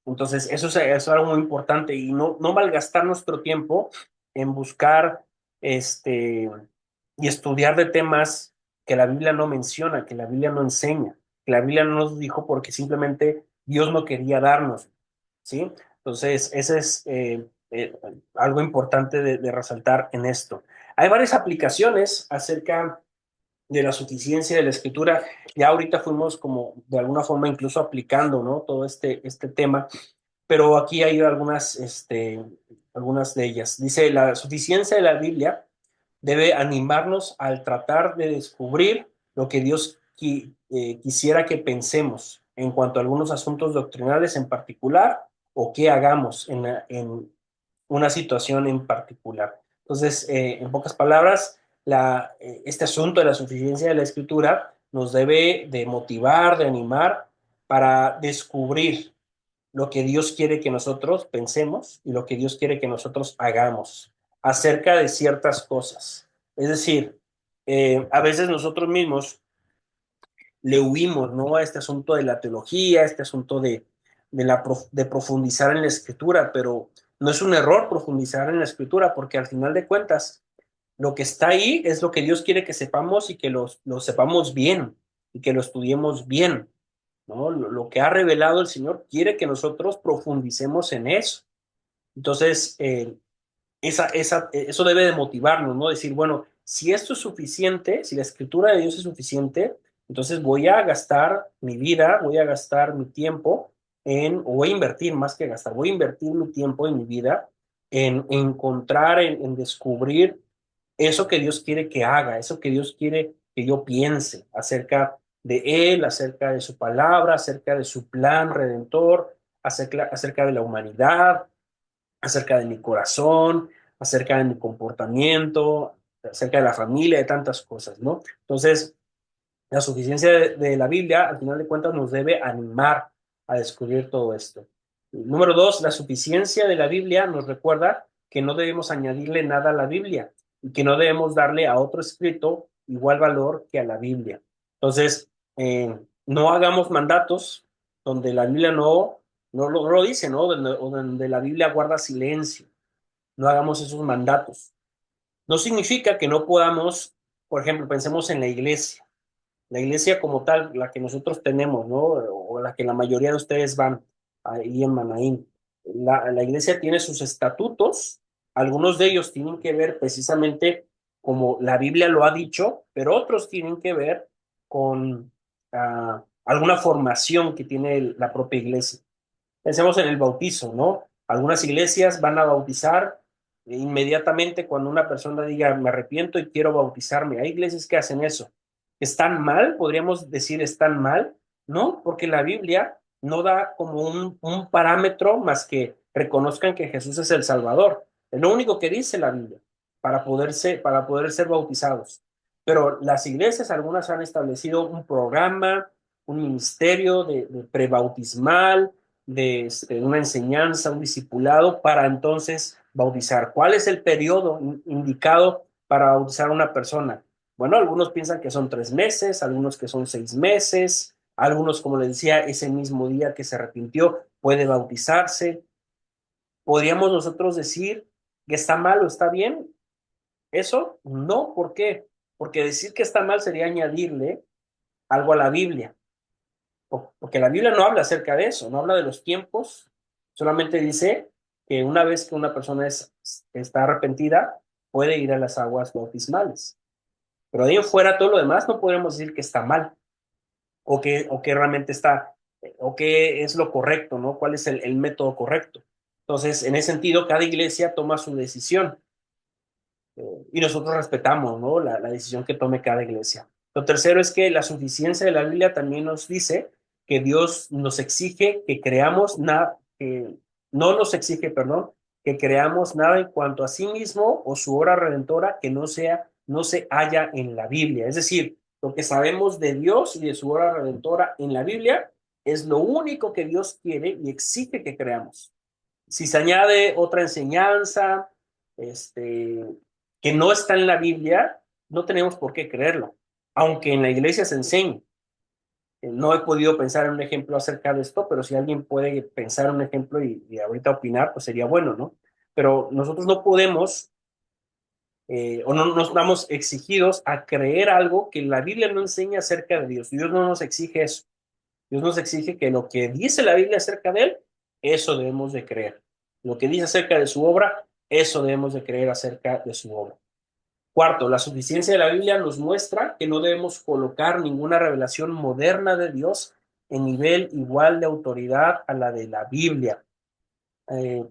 Entonces, eso es algo muy importante y no malgastar nuestro tiempo en buscar este, y estudiar de temas que la Biblia no menciona, que la Biblia no enseña, que la Biblia no nos dijo porque simplemente Dios no quería darnos, ¿sí? Entonces, ese es algo importante de resaltar en esto. Hay varias aplicaciones acerca de la suficiencia de la escritura. Ya ahorita fuimos como de alguna forma incluso aplicando, ¿no? Todo este tema, pero aquí hay algunas de ellas. Dice, la suficiencia de la Biblia debe animarnos al tratar de descubrir lo que Dios quisiera que pensemos en cuanto a algunos asuntos doctrinales en particular o qué hagamos en una situación en particular. Entonces, en pocas palabras, este asunto de la suficiencia de la escritura nos debe de motivar, de animar para descubrir. lo que Dios quiere que nosotros pensemos y lo que Dios quiere que nosotros hagamos acerca de ciertas cosas. Es decir, a veces nosotros mismos le huimos, ¿no? A este asunto de la teología, a este asunto de profundizar en la escritura, pero no es un error profundizar en la escritura, porque al final de cuentas, lo que está ahí es lo que Dios quiere que sepamos y que lo sepamos bien y que lo estudiemos bien, ¿no? Lo que ha revelado el Señor quiere que nosotros profundicemos en eso. Entonces, eso debe de motivarnos, ¿no? Decir, bueno, si esto es suficiente, si la escritura de Dios es suficiente, entonces voy a gastar mi vida, voy a gastar mi tiempo o voy a invertir más que gastar, voy a invertir mi tiempo y mi vida en encontrar, en descubrir eso que Dios quiere que haga, eso que Dios quiere que yo piense acerca de Él, acerca de su palabra, acerca de su plan redentor, acerca de la humanidad, acerca de mi corazón, acerca de mi comportamiento, acerca de la familia, de tantas cosas, ¿no? Entonces, la suficiencia de la Biblia, al final de cuentas, nos debe animar a descubrir todo esto. Número dos, la suficiencia de la Biblia nos recuerda que no debemos añadirle nada a la Biblia y que no debemos darle a otro escrito igual valor que a la Biblia. Entonces, no hagamos mandatos donde la Biblia no lo dice, ¿no? Donde la Biblia guarda silencio. No hagamos esos mandatos. No significa que no podamos, por ejemplo, pensemos en la iglesia como tal, la que nosotros tenemos, ¿no? O la que la mayoría de ustedes van ahí en Manaín. La iglesia tiene sus estatutos, algunos de ellos tienen que ver precisamente como la Biblia lo ha dicho, pero otros tienen que ver con alguna formación que tiene la propia iglesia. Pensemos en el bautizo, ¿no? Algunas iglesias van a bautizar inmediatamente cuando una persona diga, me arrepiento y quiero bautizarme. Hay iglesias que hacen eso. ¿Están mal? ¿Podríamos decir están mal? No, porque la Biblia no da como un parámetro más que reconozcan que Jesús es el Salvador. Es lo único que dice la Biblia para poder ser bautizados. Pero las iglesias, algunas han establecido un programa, un ministerio de prebautismal, de una enseñanza, un discipulado para entonces bautizar. ¿Cuál es el periodo indicado para bautizar a una persona? Bueno, algunos piensan que son 3 meses, algunos que son 6 meses, algunos, como les decía, ese mismo día que se arrepintió puede bautizarse. ¿Podríamos nosotros decir que está mal o está bien? Eso no, ¿por qué? Porque decir que está mal sería añadirle algo a la Biblia. Porque la Biblia no habla acerca de eso, no habla de los tiempos, solamente dice que una vez que una persona está arrepentida, puede ir a las aguas bautismales. Pero de ahí en fuera, todo lo demás no podemos decir que está mal o que realmente está, o que es lo correcto, ¿no? ¿Cuál es el método correcto? Entonces, en ese sentido, cada iglesia toma su decisión y nosotros respetamos, ¿no? La decisión que tome cada iglesia. Lo tercero es que la suficiencia de la Biblia también nos dice que Dios nos exige que creamos nada, que no nos exige, perdón, que creamos nada en cuanto a sí mismo o su obra redentora que no se halla en la Biblia. Es decir, lo que sabemos de Dios y de su obra redentora en la Biblia es lo único que Dios quiere y exige que creamos. Si se añade otra enseñanza, este, que no está en la Biblia, no tenemos por qué creerlo, aunque en la iglesia se enseñe. No he podido pensar en un ejemplo acerca de esto, pero si alguien puede pensar en un ejemplo y ahorita opinar, pues sería bueno, ¿no? Pero nosotros no podemos o no nos damos exigidos a creer algo que la Biblia no enseña acerca de Dios. Dios no nos exige eso. Dios nos exige que lo que dice la Biblia acerca de Él, eso debemos de creer. Lo que dice acerca de su obra, eso debemos de creer acerca de su obra. Cuarto, la suficiencia de la Biblia nos muestra que no debemos colocar ninguna revelación moderna de Dios en nivel igual de autoridad a la de la Biblia. Eh,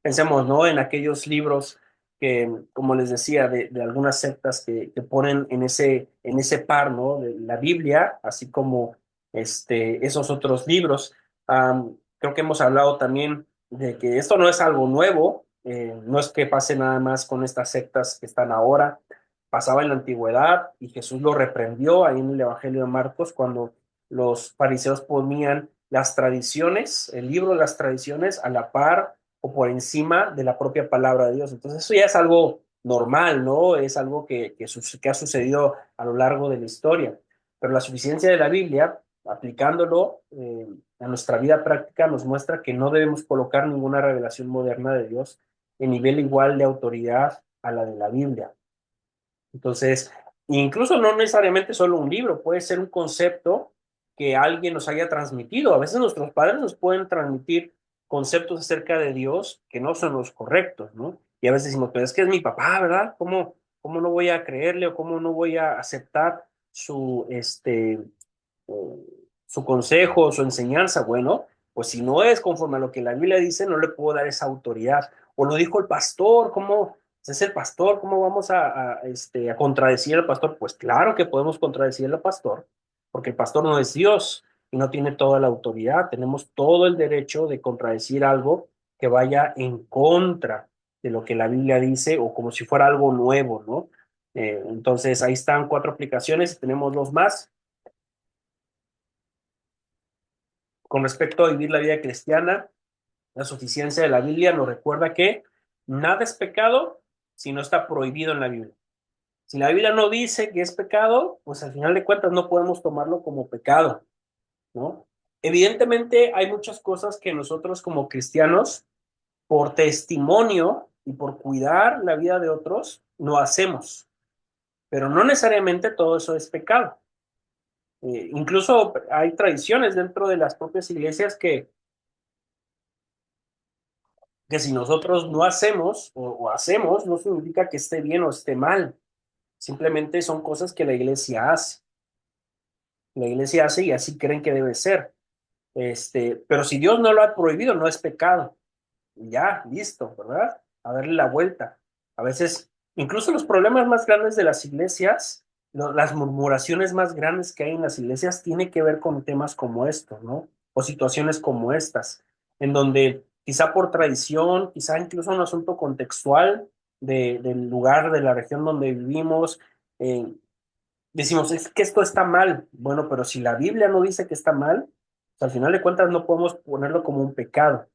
Pensemos, ¿no? En aquellos libros que, como les decía, de algunas sectas que ponen en ese par, ¿no? De la Biblia, así como esos otros libros. Creo que hemos hablado también de que esto no es algo nuevo, no es que pase nada más con estas sectas que están ahora, pasaba en la antigüedad y Jesús lo reprendió ahí en el Evangelio de Marcos cuando los fariseos ponían las tradiciones, el libro de las tradiciones a la par o por encima de la propia palabra de Dios. Entonces eso ya es algo normal, ¿no? Es algo que ha sucedido a lo largo de la historia. Pero la suficiencia de la Biblia, aplicándolo a nuestra vida práctica, nos muestra que no debemos colocar ninguna revelación moderna de Dios en nivel igual de autoridad a la de la Biblia. Entonces, incluso no necesariamente solo un libro, puede ser un concepto que alguien nos haya transmitido. A veces nuestros padres nos pueden transmitir conceptos acerca de Dios que no son los correctos, ¿no? Y a veces decimos, pero es que es mi papá, ¿verdad? ¿Cómo no voy a creerle o cómo no voy a aceptar eh, su consejo, su enseñanza? Bueno, pues si no es conforme a lo que la Biblia dice, no le puedo dar esa autoridad. O lo dijo el pastor, ¿cómo? Es el pastor, ¿cómo vamos a contradecir al pastor? Pues claro que podemos contradecir al pastor, porque el pastor no es Dios y no tiene toda la autoridad. Tenemos todo el derecho de contradecir algo que vaya en contra de lo que la Biblia dice o como si fuera algo nuevo, ¿no? Entonces ahí están 4 aplicaciones, tenemos 2 más. Con respecto a vivir la vida cristiana, la suficiencia de la Biblia nos recuerda que nada es pecado si no está prohibido en la Biblia. Si la Biblia no dice que es pecado, pues al final de cuentas no podemos tomarlo como pecado, ¿no? Evidentemente hay muchas cosas que nosotros como cristianos, por testimonio y por cuidar la vida de otros, no hacemos, pero no necesariamente todo eso es pecado. Incluso hay tradiciones dentro de las propias iglesias que si nosotros no hacemos o hacemos, no significa que esté bien o esté mal. Simplemente son cosas que la iglesia hace. La iglesia hace y así creen que debe ser. Pero si Dios no lo ha prohibido, no es pecado. Y ya, listo, ¿verdad? A darle la vuelta. A veces, incluso los problemas más grandes de las iglesias, las murmuraciones más grandes que hay en las iglesias, tiene que ver con temas como estos, ¿no? O situaciones como estas, en donde quizá por tradición, quizá incluso un asunto contextual del lugar, de la región donde vivimos, eh, decimos, es que esto está mal. Bueno, pero si la Biblia no dice que está mal, pues al final de cuentas no podemos ponerlo como un pecado.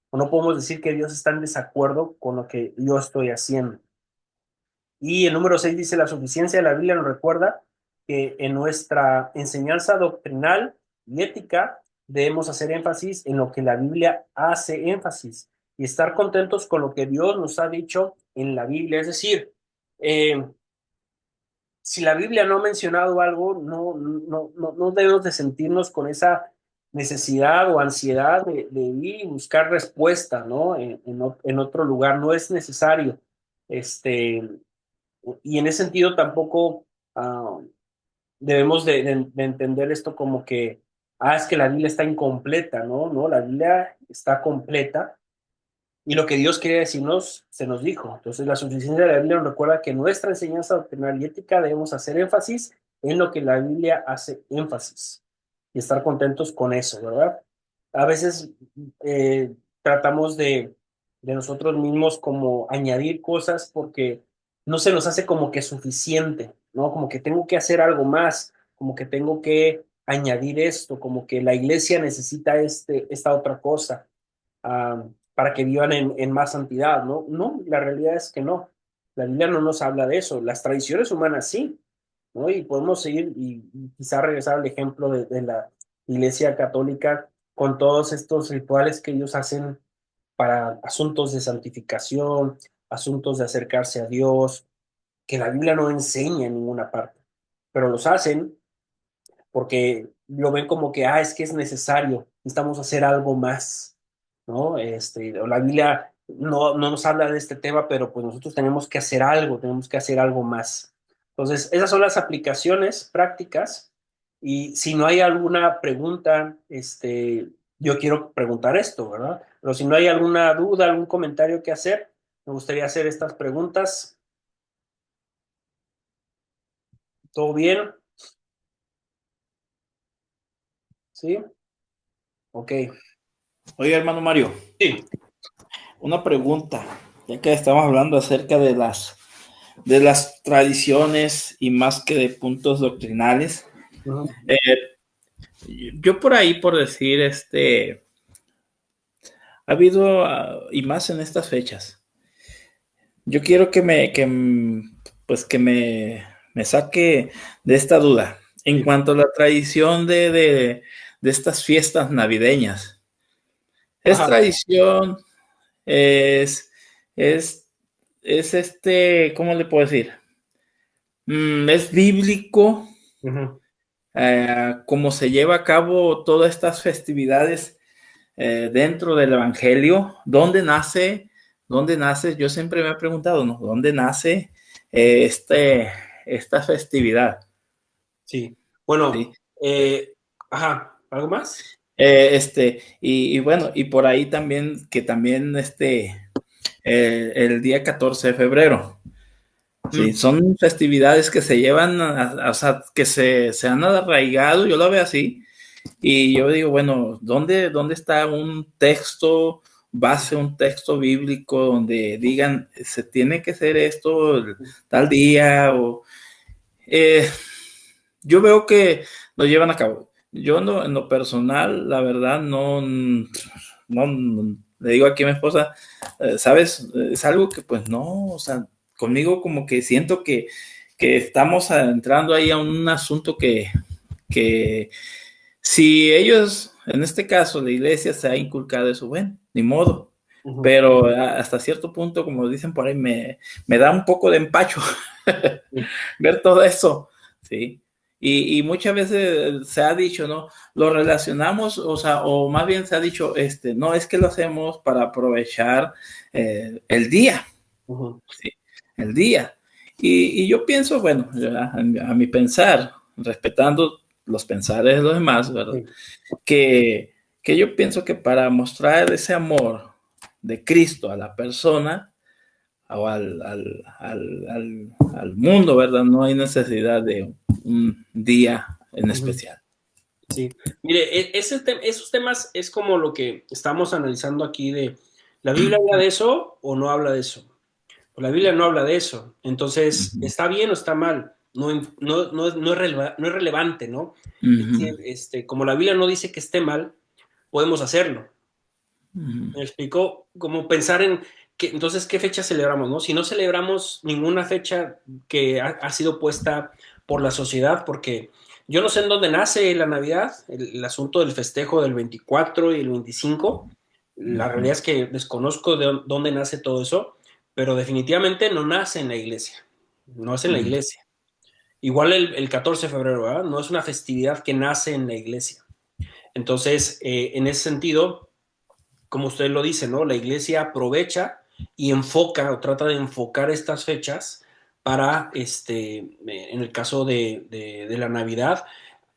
O no podemos decir que Dios está en desacuerdo con lo que yo estoy haciendo. Y el número 6 dice, la suficiencia de la Biblia nos recuerda que en nuestra enseñanza doctrinal y ética debemos hacer énfasis en lo que la Biblia hace énfasis y estar contentos con lo que Dios nos ha dicho en la Biblia. Es decir, eh, si la Biblia no ha mencionado algo, no debemos de sentirnos con esa necesidad o ansiedad de ir y buscar respuesta, ¿no? En otro lugar, no es necesario. Este, y en ese sentido tampoco debemos de entender esto como que, es que la Biblia está incompleta, ¿no? No, la Biblia está completa y lo que Dios quiere decirnos, se nos dijo. Entonces, la suficiencia de la Biblia nos recuerda que en nuestra enseñanza doctrinal y ética debemos hacer énfasis en lo que la Biblia hace énfasis y estar contentos con eso, ¿verdad? A veces tratamos de nosotros mismos como añadir cosas porque no se nos hace como que suficiente, ¿no? Como que tengo que hacer algo más, como que tengo que añadir esto, como que la iglesia necesita esta otra cosa para que vivan en más santidad, ¿no? No, la realidad es que no. La Biblia no nos habla de eso. Las tradiciones humanas sí, ¿no? Y podemos seguir y quizá regresar al ejemplo de la Iglesia Católica con todos estos rituales que ellos hacen para asuntos de santificación, asuntos de acercarse a Dios, que la Biblia no enseña en ninguna parte, pero los hacen porque lo ven como que, es que es necesario, necesitamos hacer algo más, ¿no? La Biblia no nos habla de este tema, pero pues nosotros tenemos que hacer algo más. Entonces, esas son las aplicaciones prácticas y si no hay alguna pregunta, yo quiero preguntar esto, ¿verdad? Pero si no hay alguna duda, algún comentario que hacer, me gustaría hacer estas preguntas. ¿Todo bien? ¿Sí? Ok. Oiga, hermano Mario, Sí. una pregunta, ya que estamos hablando acerca de las tradiciones y más que de puntos doctrinales. Ujú. Eh, Yo por ahí, por decir, ha habido, y más en estas fechas, yo quiero pues me saque de esta duda. En Sí. cuanto a la tradición de estas fiestas navideñas, ¿es Ajá. tradición? ¿Es, es, ¿cómo le puedo decir? ¿Es bíblico? Ujú. ¿Cómo se lleva a cabo todas estas festividades dentro del Evangelio? ¿Dónde nace? ¿Dónde nace? Yo siempre me he preguntado, ¿no? ¿Dónde nace eh, este, esta festividad? Sí. ¿Sí? Bueno, ajá, ¿algo más? Y bueno, y por ahí también, que también el día 14 de febrero, ¿sí? Mm, Son festividades que se llevan, o sea, que se han arraigado, yo lo veo así. Y yo digo, bueno, ¿dónde está un texto base, un texto bíblico donde digan, se tiene que hacer esto tal día? Eh, yo veo que lo llevan a cabo. Yo no, en lo personal, la verdad, no, le digo aquí a mi esposa, ¿sabes? Es algo que pues no, o sea, conmigo como que siento que estamos entrando ahí a un asunto que si ellos, en este caso, la iglesia se ha inculcado eso, bueno, ni modo. ujú. Pero hasta cierto punto, como dicen por ahí, me da un poco de empacho Sí. ver todo eso, ¿sí? Y muchas veces se ha dicho, ¿no? Lo relacionamos, o sea, o más bien se ha dicho, no, es que lo hacemos para aprovechar el día, Ujú. ¿sí? El día. Y yo pienso, bueno, a mi pensar, respetando los pensares de los demás, ¿verdad? Sí. que, que yo pienso que para mostrar ese amor de Cristo a la persona o al mundo, ¿verdad? No hay necesidad de un día en Ujú. especial. Sí. Mire, esos temas es como lo que estamos analizando aquí de, ¿la Biblia habla de eso o no habla de eso? Pues la Biblia no habla de eso. Entonces, Ujú, ¿está bien o está mal? No es relevante, ¿no? Es ujú, decir, como la Biblia no dice que esté mal, podemos hacerlo. ujú, Me explicó como pensar en que entonces qué fecha celebramos, ¿no? Si no celebramos ninguna fecha que ha sido puesta por la sociedad, porque yo no sé en dónde nace la Navidad, el asunto del festejo del 24 y el 25. La realidad es que desconozco de dónde nace todo eso, pero definitivamente no nace en la iglesia, no es en la ujú, iglesia. Igual el 14 de febrero, ¿verdad? No es una festividad que nace en la iglesia. Entonces, en ese sentido, como usted lo dice, ¿no? La iglesia aprovecha y enfoca o trata de enfocar estas fechas para, en el caso de la Navidad,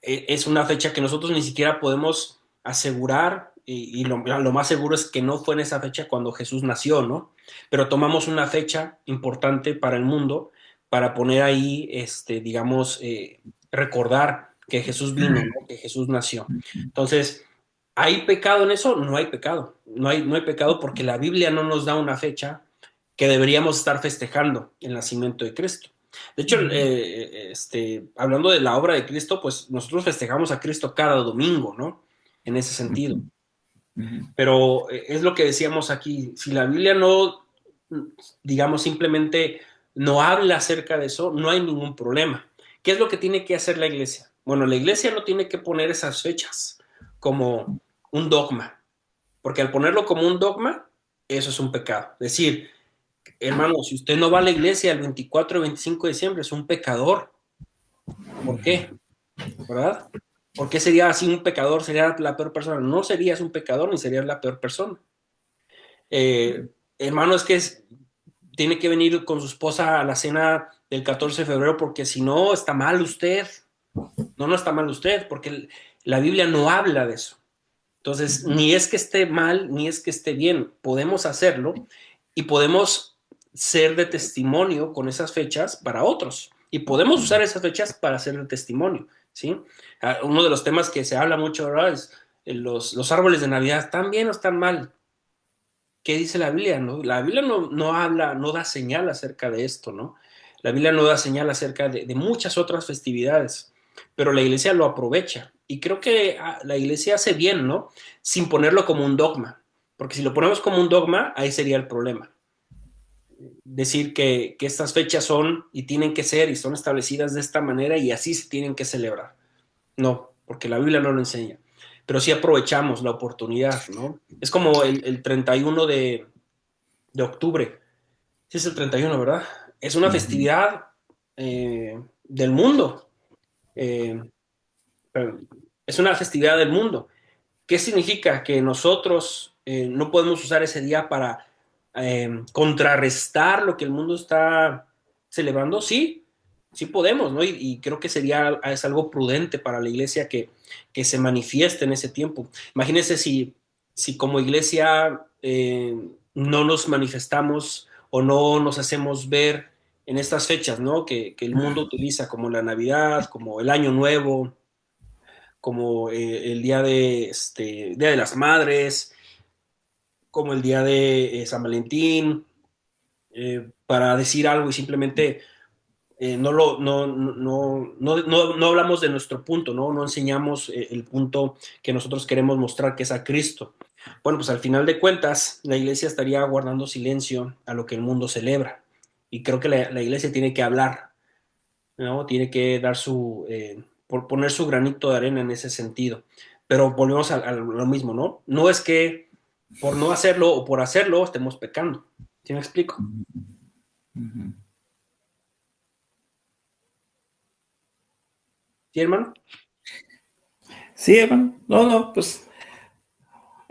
es una fecha que nosotros ni siquiera podemos asegurar y lo más seguro es que no fue en esa fecha cuando Jesús nació, ¿no? Pero tomamos una fecha importante para el mundo para poner ahí, digamos, recordar que Jesús vino, ¿no? Que Jesús nació. Entonces, ¿hay pecado en eso? No hay pecado. No hay pecado porque la Biblia no nos da una fecha que deberíamos estar festejando el nacimiento de Cristo. De hecho, hablando de la obra de Cristo, pues nosotros festejamos a Cristo cada domingo, ¿no? En ese sentido. ujú, ujú, Pero es lo que decíamos aquí, si la Biblia no, digamos, simplemente no habla acerca de eso, no hay ningún problema. ¿Qué es lo que tiene que hacer la iglesia? Bueno, la iglesia no tiene que poner esas fechas como un dogma, porque al ponerlo como un dogma, eso es un pecado. Es decir, hermano, si usted no va a la iglesia el 24 y 25 de diciembre, es un pecador. ¿Por qué? ¿Verdad? ¿Por qué sería así un pecador? ¿Sería la peor persona? No serías un pecador ni serías la peor persona. Eh, Hermano, es que tiene que venir con su esposa a la cena del 14 de febrero porque si no, está mal usted. No, no está mal usted, porque la Biblia no habla de eso. Entonces, ni es que esté mal, ni es que esté bien. Podemos hacerlo y podemos ser de testimonio con esas fechas para otros. Y podemos usar esas fechas para ser de testimonio, ¿sí? Uno de los temas que se habla mucho ahora es los árboles de Navidad. ¿Están bien o están mal? ¿Qué dice la Biblia? ¿No? La Biblia no habla, no da señal acerca de esto, ¿no? La Biblia no da señal acerca de muchas otras festividades. pero la iglesia lo aprovecha. Y creo que la iglesia hace bien, ¿no? Sin ponerlo como un dogma, porque si lo ponemos como un dogma, ahí sería el problema. Decir que estas fechas son y tienen que ser y son establecidas de esta manera y así se tienen que celebrar. No, porque la Biblia no lo enseña. Pero sí aprovechamos la oportunidad, ¿no? Es como el 31 de octubre. Sí es el 31, ¿verdad? Es una Ujú. festividad del mundo. Eh, es una festividad del mundo. ¿Qué significa? Que nosotros no podemos usar ese día para contrarrestar lo que el mundo está celebrando. Sí, sí podemos, ¿no? Y creo que es algo prudente para la iglesia que se manifieste en ese tiempo. Imagínense si como iglesia no nos manifestamos o no nos hacemos ver en estas fechas, ¿no? Que el mundo utiliza como la Navidad, como el Año Nuevo, como el Día de las Madres, como el Día de San Valentín, para decir algo y simplemente no hablamos de nuestro punto, ¿no? No enseñamos el punto que nosotros queremos mostrar, que es a Cristo. Bueno, pues al final de cuentas, la iglesia estaría guardando silencio a lo que el mundo celebra. Y creo que la iglesia tiene que hablar, ¿no? Tiene que dar por poner su granito de arena en ese sentido. Pero volvemos a lo mismo, ¿no? No es que por no hacerlo o por hacerlo estemos pecando. ¿Sí me explico? Ujú. ¿Sí, hermano? Sí, hermano. No, no, pues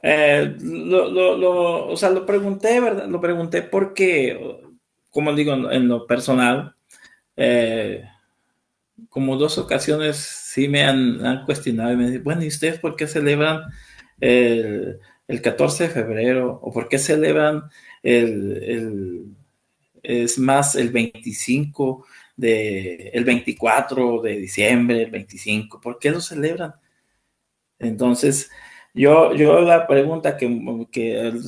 o sea, lo pregunté, ¿verdad? Lo pregunté porque, como digo, en lo personal, eh, como dos ocasiones sí han cuestionado y me dicen, bueno, ¿y ustedes por qué celebran el 14 de febrero? ¿O por qué celebran el, es más el 25 el 24 de diciembre, el 25? ¿Por qué lo celebran? Entonces, yo la pregunta que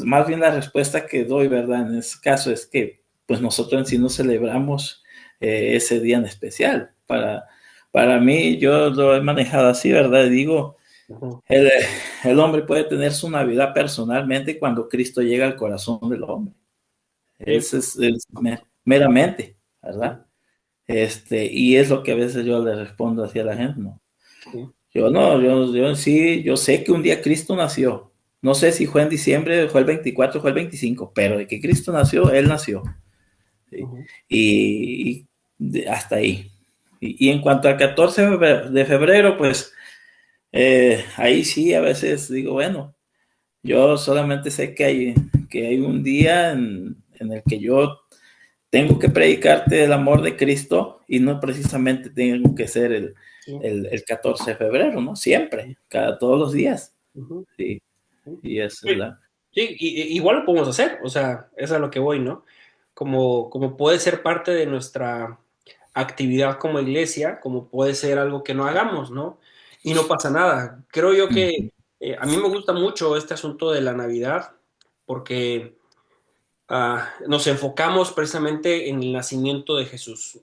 más bien la respuesta que doy, ¿verdad? En ese caso es que pues nosotros en sí no celebramos ese día en especial. Para mí, yo lo he manejado así, ¿verdad? Digo, Ujú. el, el hombre puede tener su Navidad personalmente cuando Cristo llega al corazón del hombre. Sí. Eso es meramente, Ujú. ¿verdad? Y es lo que a veces yo le respondo hacia la gente, ¿no? Sí. Yo no, yo sí, yo sé que un día Cristo nació. No sé si fue en diciembre, fue el 24, fue el 25, pero de que Cristo nació, Él nació. ¿Sí? Ujú. Hasta ahí. Y en cuanto al 14 de febrero, pues ahí sí, a veces digo, bueno, yo solamente sé que hay un día en el que yo tengo que predicarte el amor de Cristo y no precisamente tengo que ser Sí. el 14 de febrero, ¿no? Siempre, todos los días. Ujú. Sí, Sí. y esa es Sí, la... sí, igual lo podemos hacer, o sea, eso es a lo que voy, ¿no? Como puede ser parte de nuestra actividad como iglesia, como puede ser algo que no hagamos, ¿no? Y no pasa nada. Creo yo que a mí me gusta mucho este asunto de la Navidad, porque nos enfocamos precisamente en el nacimiento de Jesús,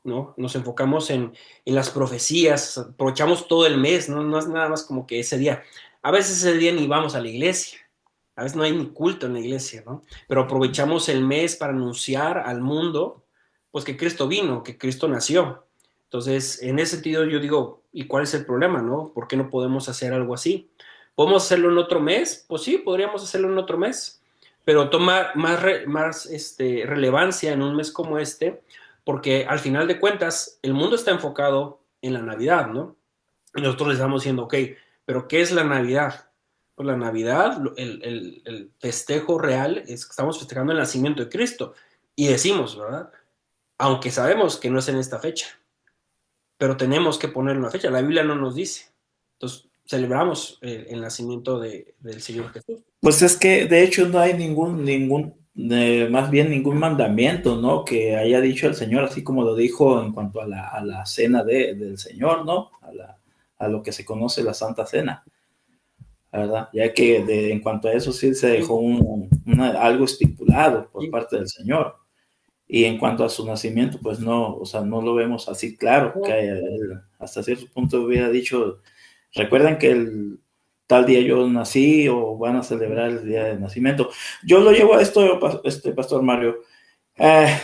¿no? Nos enfocamos en las profecías, aprovechamos todo el mes, ¿no? No es nada más como que ese día. A veces ese día ni vamos a la iglesia, a veces no hay ni culto en la iglesia, ¿no? Pero aprovechamos el mes para anunciar al mundo, pues que Cristo vino, que Cristo nació. Entonces, en ese sentido yo digo, ¿y cuál es el problema, no? ¿Por qué no podemos hacer algo así? ¿Podemos hacerlo en otro mes? Pues sí, podríamos hacerlo en otro mes, pero toma más relevancia en un mes como este, porque al final de cuentas el mundo está enfocado en la Navidad, ¿no? Y nosotros le estamos diciendo, ok, pero ¿qué es la Navidad? Pues la Navidad, el festejo real es que estamos festejando el nacimiento de Cristo. Y decimos, ¿verdad? Aunque sabemos que no es en esta fecha, pero tenemos que poner una fecha. La Biblia no nos dice. Entonces, celebramos el nacimiento del Señor Jesús. Pues es que de hecho no hay más bien ningún mandamiento, ¿no? Que haya dicho el Señor, así como lo dijo en cuanto a a la cena del Señor, ¿no? A lo que se conoce la Santa Cena, ¿verdad? Ya que en cuanto a eso sí se dejó Sí, algo estipulado por sí, parte del Señor. Y en cuanto a su nacimiento, pues no, o sea, no lo vemos así claro, que hasta cierto punto hubiera dicho, recuerden que el tal día yo nací o van a celebrar el día de nacimiento. Yo lo llevo a esto, Pastor Mario, eh,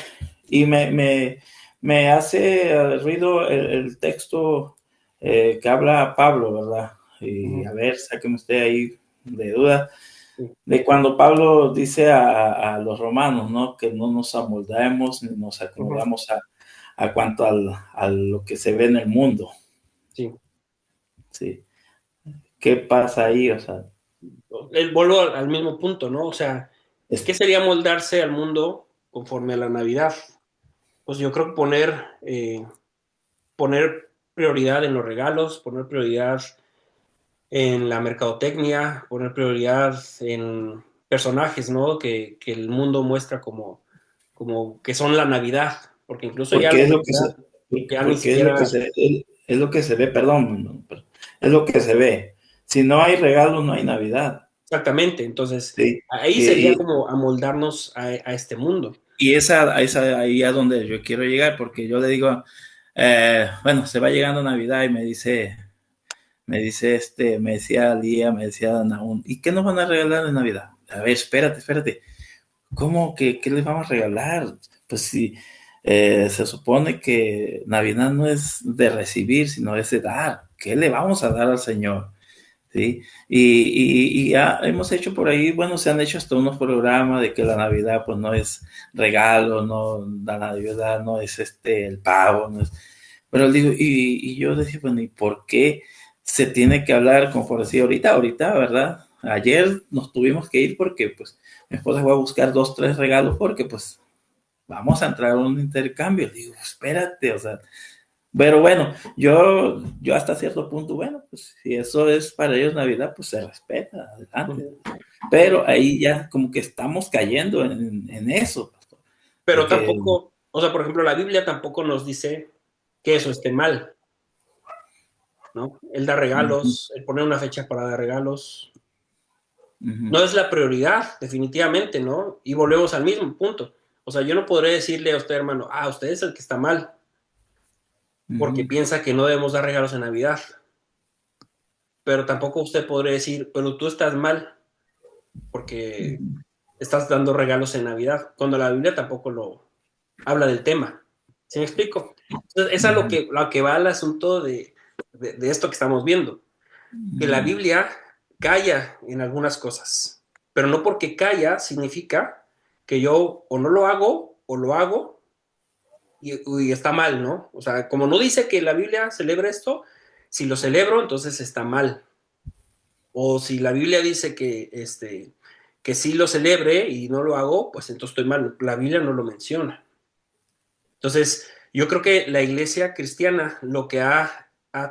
y me hace ruido el texto que habla Pablo, ¿verdad? Y Ujú, a ver, sáqueme usted ahí de duda sí, de cuando Pablo dice a los romanos, ¿no? Que no nos amoldemos ni nos ujú, acomodamos a cuanto a lo que se ve en el mundo, sí. ¿sí? ¿Qué pasa ahí? O sea, Vuelvo al mismo punto, ¿no? O sea, es ¿qué sería moldarse al mundo conforme a la Navidad? Pues yo creo que poner prioridad en los regalos, poner prioridad en la mercadotecnia, poner prioridad en personajes, ¿no? Que el mundo muestra como que son la Navidad, porque incluso ya porque la es lo que Navidad, ya ni porque es lo que siquiera, es lo que se ve, perdón, es lo que se ve. Si no hay regalo, no hay Navidad, exactamente, entonces ¿sí? ahí sería Y, como amoldarnos a este mundo. y esa ahí a donde yo quiero llegar, porque yo le digo, bueno, se va llegando Navidad y me decía Lía, me decía Naún, ¿y qué nos van a regalar de Navidad? A ver, espérate, ¿cómo que qué les vamos a regalar? Pues si se supone que Navidad no es de recibir, sino es de dar. ¿Qué le vamos a dar al Señor? ¿Sí? Y ya hemos hecho por ahí, bueno, se han hecho hasta unos programas de que la Navidad pues no es regalo, no, la Navidad no es el pavo, no es, pero digo, y yo decía, bueno, ¿y por qué se tiene que hablar, como por decir, ahorita, ¿verdad? Ayer nos tuvimos que ir porque, pues, mi esposa fue a buscar dos, tres regalos porque, pues, vamos a entrar a un intercambio. Digo, espérate, o sea, pero bueno, yo hasta cierto punto, bueno, pues, si eso es para ellos Navidad, pues se respeta, adelante. Pero ahí ya como que estamos cayendo en eso, pastor, de Pero que tampoco, o sea, por ejemplo, la Biblia tampoco nos dice que eso esté mal, ¿no? El dar uh-huh, regalos, el poner una fecha para dar regalos, uh-huh, no es la prioridad, definitivamente, ¿no? Y volvemos al mismo punto. O sea, yo no podré decirle a usted, hermano, usted es el que está mal, porque uh-huh, piensa que no debemos dar regalos en Navidad. Pero tampoco usted podrá decir, pero tú estás mal, porque estás dando regalos en Navidad, cuando la Biblia tampoco lo habla del tema. ¿Sí me explico? Entonces, es a uh-huh, lo que va el asunto de esto que estamos viendo, que la Biblia calla en algunas cosas, pero no porque calla significa que yo o no lo hago o lo hago y está mal, ¿no? O sea, como no dice que la Biblia celebra esto, si lo celebro, entonces está mal. O si la Biblia dice que sí lo celebre y no lo hago, pues entonces estoy mal. La Biblia no lo menciona. Entonces, yo creo que la iglesia cristiana lo que ha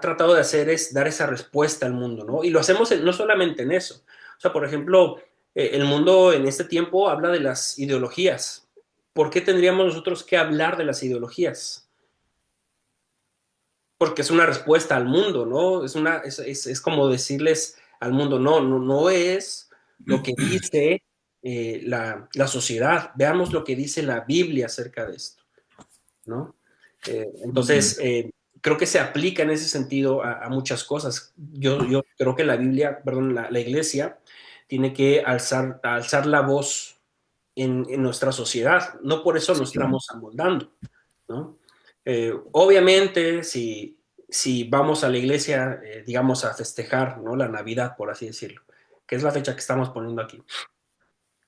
tratado de hacer es dar esa respuesta al mundo, ¿no? Y lo hacemos no solamente en eso. O sea, por ejemplo, el mundo en este tiempo habla de las ideologías. ¿Por qué tendríamos nosotros que hablar de las ideologías? Porque es una respuesta al mundo, ¿no? Es como decirles al mundo, no es lo que dice la sociedad, veamos lo que dice la Biblia acerca de esto, ¿no? Entonces, creo que se aplica en ese sentido a muchas cosas. Yo creo que la Biblia, perdón, la iglesia tiene que alzar la voz en nuestra sociedad, no por eso nos sí, claro. estamos amoldando, ¿no? Obviamente, si vamos a la iglesia, digamos, a festejar, ¿no? La Navidad, por así decirlo, que es la fecha que estamos poniendo aquí,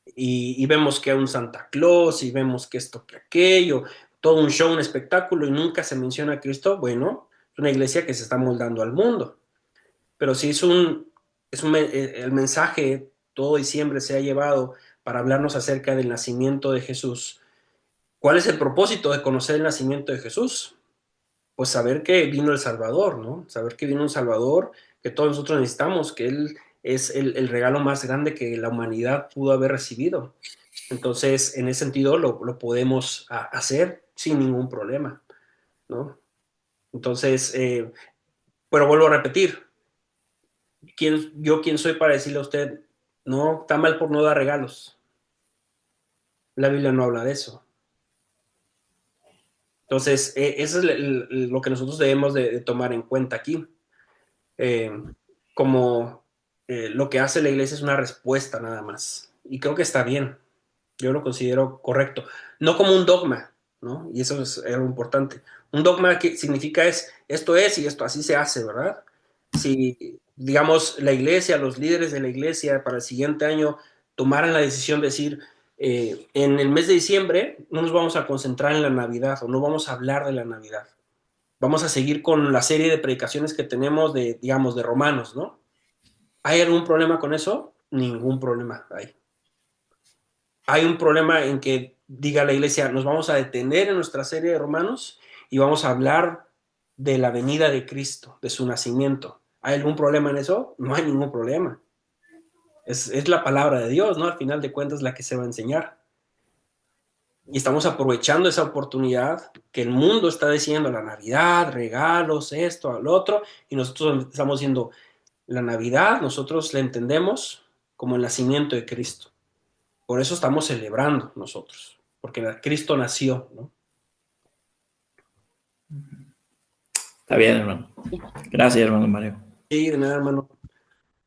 y vemos que hay un Santa Claus, y vemos que esto, que aquello, todo un show, un espectáculo, y nunca se menciona a Cristo, bueno, es una iglesia que se está moldando al mundo. Pero si el mensaje todo diciembre se ha llevado para hablarnos acerca del nacimiento de Jesús, ¿cuál es el propósito de conocer el nacimiento de Jesús? Pues saber que vino el Salvador, ¿no? Saber que vino un Salvador que todos nosotros necesitamos, que Él es el regalo más grande que la humanidad pudo haber recibido. Entonces, en ese sentido, lo podemos hacer sin ningún problema, ¿no? Entonces, pero vuelvo a repetir, ¿quién soy para decirle a usted, no, está mal por no dar regalos? La Biblia no habla de eso. Entonces, eso es lo que nosotros debemos de tomar en cuenta aquí. Eh, como lo que hace la iglesia es una respuesta nada más. Y creo que está bien. Yo lo considero correcto. No como un dogma, ¿no? Y eso es algo importante. Un dogma que significa es esto es y esto así se hace, ¿verdad? Si, digamos, la iglesia, los líderes de la iglesia para el siguiente año tomaran la decisión de decir, en el mes de diciembre no nos vamos a concentrar en la Navidad o no vamos a hablar de la Navidad. Vamos a seguir con la serie de predicaciones que tenemos de, digamos, de Romanos, ¿no? ¿Hay algún problema con eso? Ningún problema hay. Hay un problema en que diga la iglesia, nos vamos a detener en nuestra serie de Romanos y vamos a hablar de la venida de Cristo, de su nacimiento. ¿Hay algún problema en eso? No hay ningún problema. Es la palabra de Dios, ¿no? Al final de cuentas, la que se va a enseñar. Y estamos aprovechando esa oportunidad que el mundo está diciendo, la Navidad, regalos, esto, al otro, y nosotros estamos diciendo, la Navidad nosotros la entendemos como el nacimiento de Cristo. Por eso estamos celebrando nosotros, porque Cristo nació, ¿no? Está bien, hermano. Gracias, hermano Mario. Sí, de nada, hermano.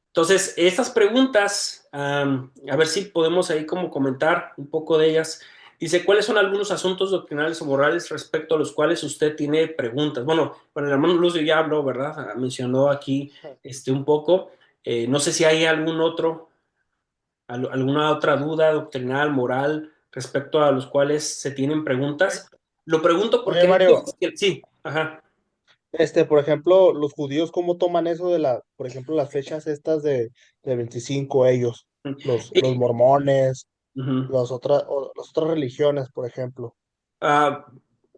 Entonces, estas preguntas, a ver si podemos ahí como comentar un poco de ellas. Dice, ¿cuáles son algunos asuntos doctrinales o morales respecto a los cuales usted tiene preguntas? Bueno, el hermano Lucio ya habló, ¿verdad? Mencionó aquí un poco. No sé si hay alguna otra duda doctrinal, moral, respecto a los cuales se tienen preguntas. Lo pregunto Oye, porque hay Mario, cosas que sí, ajá. por ejemplo, los judíos, ¿cómo toman eso de por ejemplo, las fechas estas de 25 ellos, los Y- mormones, ujú. las otras religiones, por ejemplo? Ah,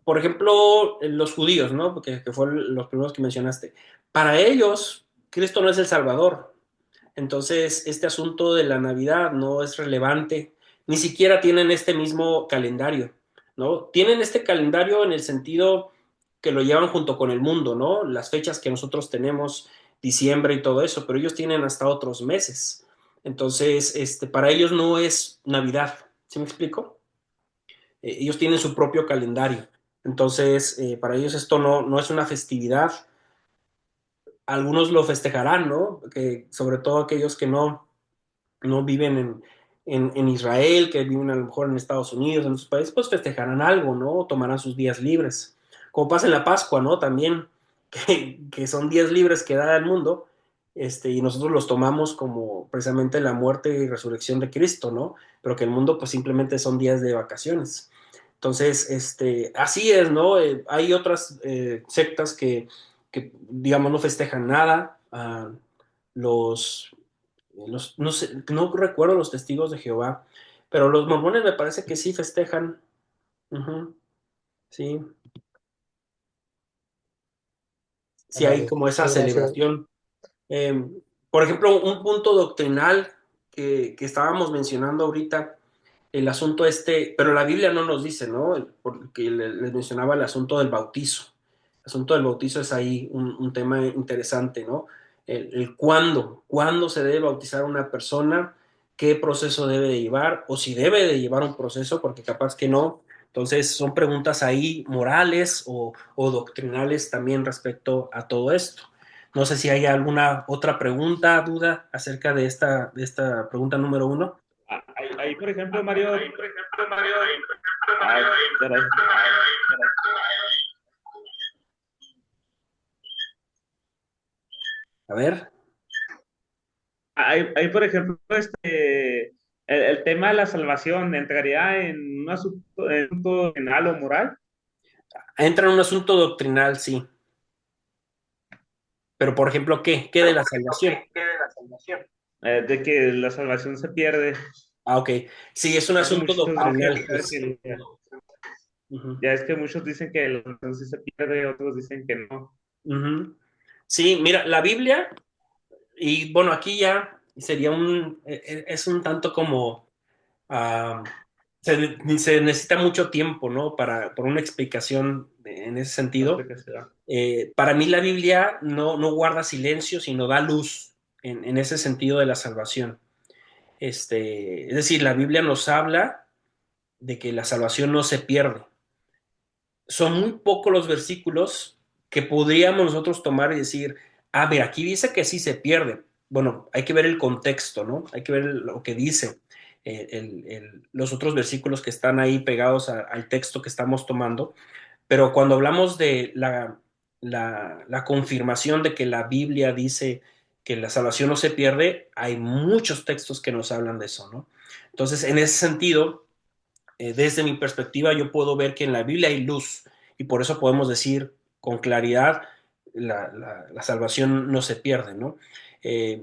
por ejemplo, los judíos, ¿no? Porque que fueron los primeros que mencionaste. Para ellos, Cristo no es el Salvador. Entonces, este asunto de la Navidad no es relevante. Ni siquiera tienen este mismo calendario, ¿no? Tienen este calendario en el sentido que lo llevan junto con el mundo, ¿no? Las fechas que nosotros tenemos, diciembre y todo eso, pero ellos tienen hasta otros meses. Entonces, para ellos no es Navidad. ¿Sí me explico? Ellos tienen su propio calendario. Entonces, para ellos esto no es una festividad. Algunos lo festejarán, ¿no? Que, sobre todo aquellos que no viven en Israel, que viven a lo mejor en Estados Unidos, en otros países, pues festejarán algo, ¿no? Tomarán sus días libres. Como pasa en la Pascua, ¿no? También, que son días libres que da el mundo, y nosotros los tomamos como precisamente la muerte y resurrección de Cristo, ¿no? Pero que el mundo pues simplemente son días de vacaciones. Entonces, así es, ¿no? Hay otras sectas digamos, no festejan nada. Los no sé, no recuerdo los testigos de Jehová, pero los mormones me parece que sí festejan. Ujú, sí, sí hay Ándale, como esa muchas gracias. celebración. Eh, por ejemplo, un punto doctrinal que estábamos mencionando ahorita, el asunto pero la Biblia no nos dice, ¿no? Porque les mencionaba el asunto del bautizo. El asunto del bautizo es ahí un tema interesante, ¿no? El cuándo se debe bautizar una persona, qué proceso debe de llevar, o si debe de llevar un proceso, porque capaz que no. Entonces, son preguntas ahí morales o doctrinales también respecto a todo esto. No sé si hay alguna otra pregunta, duda acerca de esta pregunta número uno. Ahí, por ejemplo, Mario. Ay, caray. A ver. Ahí, por ejemplo, el tema de la salvación entraría en un asunto penal o moral. Entra en un asunto doctrinal, sí. Pero, por ejemplo, ¿qué? ¿Qué de la salvación? De que la salvación se pierde. Ah, ok. Sí, es un Ya que asunto muchos doctrinal. Ujú, ya es que muchos dicen que la salvación sí se pierde, otros dicen que no. ujú. Sí, mira, la Biblia, y bueno, aquí ya sería es un tanto como, ah, se necesita mucho tiempo, ¿no? Por una explicación en ese No sentido. sé qué será. Para mí la Biblia no guarda silencio, sino da luz en ese sentido de la salvación. Es decir, la Biblia nos habla de que la salvación no se pierde, son muy pocos los versículos que podríamos nosotros tomar y decir, ah, mira, aquí dice que sí se pierde. Bueno, hay que ver el contexto, ¿no? Hay que ver lo que dice los otros versículos que están ahí pegados al texto que estamos tomando. Pero cuando hablamos de la confirmación de que la Biblia dice que la salvación no se pierde, hay muchos textos que nos hablan de eso, ¿no? Entonces, en ese sentido, desde mi perspectiva, yo puedo ver que en la Biblia hay luz y por eso podemos decir con claridad la salvación no se pierde, ¿no? Eh,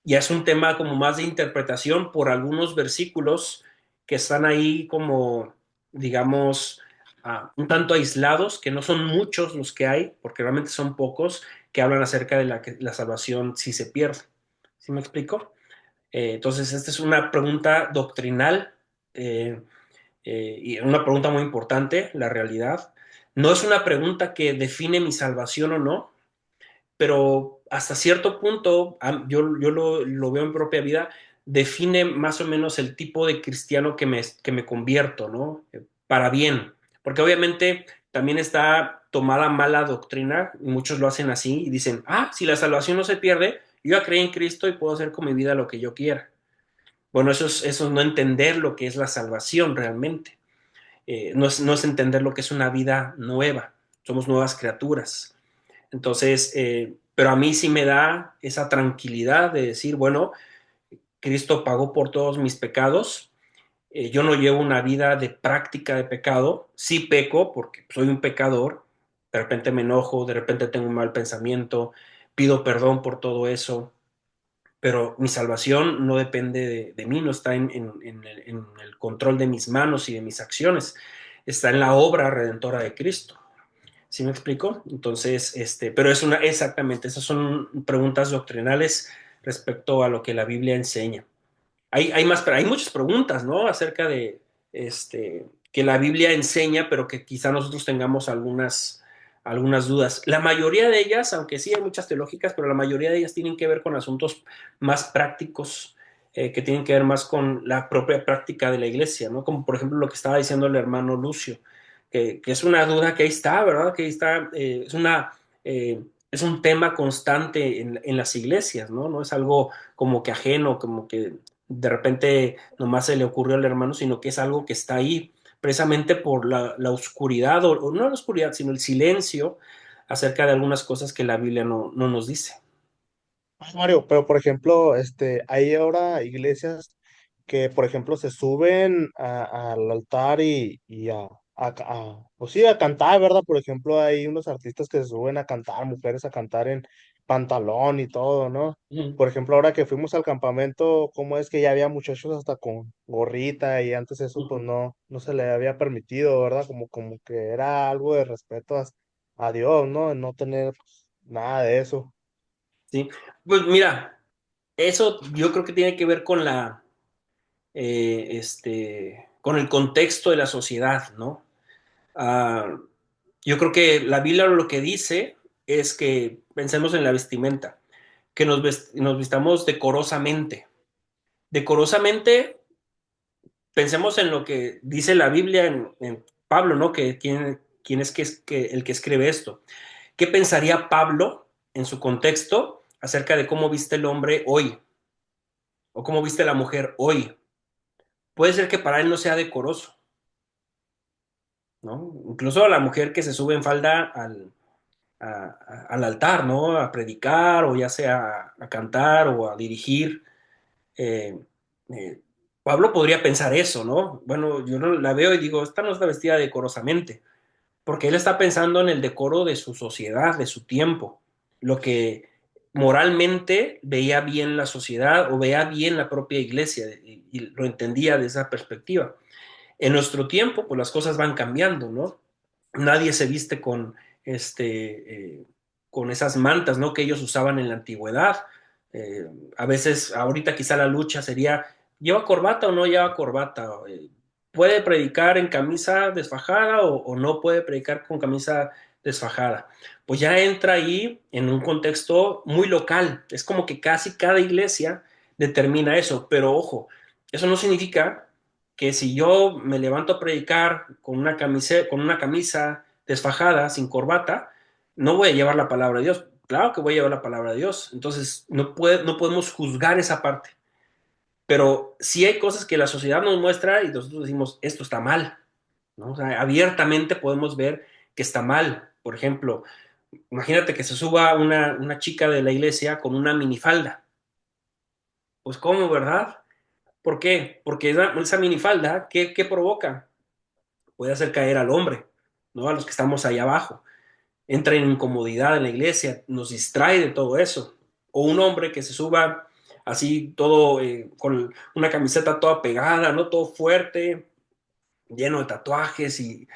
ya es un tema como más de interpretación por algunos versículos que están ahí como, digamos, un tanto aislados, que no son muchos los que hay, porque realmente son pocos, que hablan acerca de que la salvación si se pierde. ¿Sí me explico? Entonces, esta es una pregunta doctrinal y una pregunta muy importante, la realidad. No es una pregunta que define mi salvación o no, pero hasta cierto punto, yo lo veo en propia vida, define más o menos el tipo de cristiano que me convierto, ¿no? Para bien, porque obviamente también está tomada mala doctrina, y muchos lo hacen así y dicen, ah, si la salvación no se pierde, yo ya creí en Cristo y puedo hacer con mi vida lo que yo quiera. Bueno, eso es no entender lo que es la salvación realmente. No es entender lo que es una vida nueva. Somos nuevas criaturas. Entonces, pero a mí sí me da esa tranquilidad de decir, bueno, Cristo pagó por todos mis pecados. Yo no llevo una vida de práctica de pecado. Sí peco porque soy un pecador. De repente me enojo, de repente tengo un mal pensamiento, pido perdón por todo eso, pero mi salvación no depende de mí, no está en el control de mis manos y de mis acciones, está en la obra redentora de Cristo. ¿Sí me explico? Entonces, pero exactamente, esas son preguntas doctrinales respecto a lo que la Biblia enseña. Pero hay muchas preguntas, ¿no? Acerca de, que la Biblia enseña, pero que quizá nosotros tengamos algunas dudas. La mayoría de ellas, aunque sí hay muchas teológicas, pero la mayoría de ellas tienen que ver con asuntos más prácticos, que tienen que ver más con la propia práctica de la iglesia, ¿no? Como por ejemplo lo que estaba diciendo el hermano Lucio, que es una duda que ahí está, ¿verdad? Que ahí está, es un tema constante en las iglesias, ¿no? No es algo como que ajeno, como que de repente nomás se le ocurrió al hermano, sino que es algo que está ahí precisamente por la oscuridad, o no la oscuridad, sino el silencio acerca de algunas cosas que la Biblia no nos dice. Mario, pero por ejemplo, hay ahora iglesias que, por ejemplo, se suben al altar pues sí, a cantar, ¿verdad? Por ejemplo, hay unos artistas que se suben a cantar, mujeres a cantar en pantalón y todo, ¿no? Ujú, Por ejemplo, ahora que fuimos al campamento, ¿cómo es que ya había muchachos hasta con gorrita y antes eso pues ujú. no se le había permitido, ¿verdad? Como que era algo de respeto a Dios, ¿no? No tener pues, nada de eso. Sí, pues mira, eso yo creo que tiene que ver con con el contexto de la sociedad, ¿no? Ah, yo creo que la Biblia lo que dice es que pensemos en la vestimenta, que nos vistamos decorosamente. Decorosamente, pensemos en lo que dice la Biblia en Pablo, ¿no? Quién es el que escribe esto. ¿Qué pensaría Pablo en su contexto acerca de cómo viste el hombre hoy o cómo viste la mujer hoy? Puede ser que para él no sea decoroso, ¿no? Incluso la mujer que se sube en falda al altar, ¿no? A predicar o ya sea a cantar o a dirigir. Eh, eh, Pablo podría pensar eso, ¿no? Bueno, yo no la veo y digo, esta no está vestida decorosamente, porque él está pensando en el decoro de su sociedad, de su tiempo, lo que moralmente veía bien la sociedad o veía bien la propia iglesia y lo entendía de esa perspectiva. En nuestro tiempo, pues las cosas van cambiando, ¿no? Nadie se viste con esas mantas, ¿no? Que ellos usaban en la antigüedad. Eh, a veces, ahorita quizá la lucha sería, ¿lleva corbata o no lleva corbata? ¿Puede predicar en camisa desfajada o no puede predicar con camisa desfajada? Pues ya entra ahí en un contexto muy local. Es como que casi cada iglesia determina eso, pero ojo, eso no significa que si yo me levanto a predicar con una camisa desfajada, sin corbata, no voy a llevar la palabra de Dios. Claro que voy a llevar la palabra de Dios. Entonces, no podemos juzgar esa parte. Pero sí hay cosas que la sociedad nos muestra y nosotros decimos, esto está mal, ¿no? O sea, abiertamente podemos ver que está mal. Por ejemplo, imagínate que se suba una chica de la iglesia con una minifalda. Pues, ¿cómo, verdad? ¿Por qué? Porque esa minifalda, ¿qué provoca? Puede hacer caer al hombre, ¿no? A los que estamos ahí abajo. Entra en incomodidad en la iglesia, nos distrae de todo eso. O un hombre que se suba así todo con una camiseta toda pegada, ¿no? Todo fuerte, lleno de tatuajes y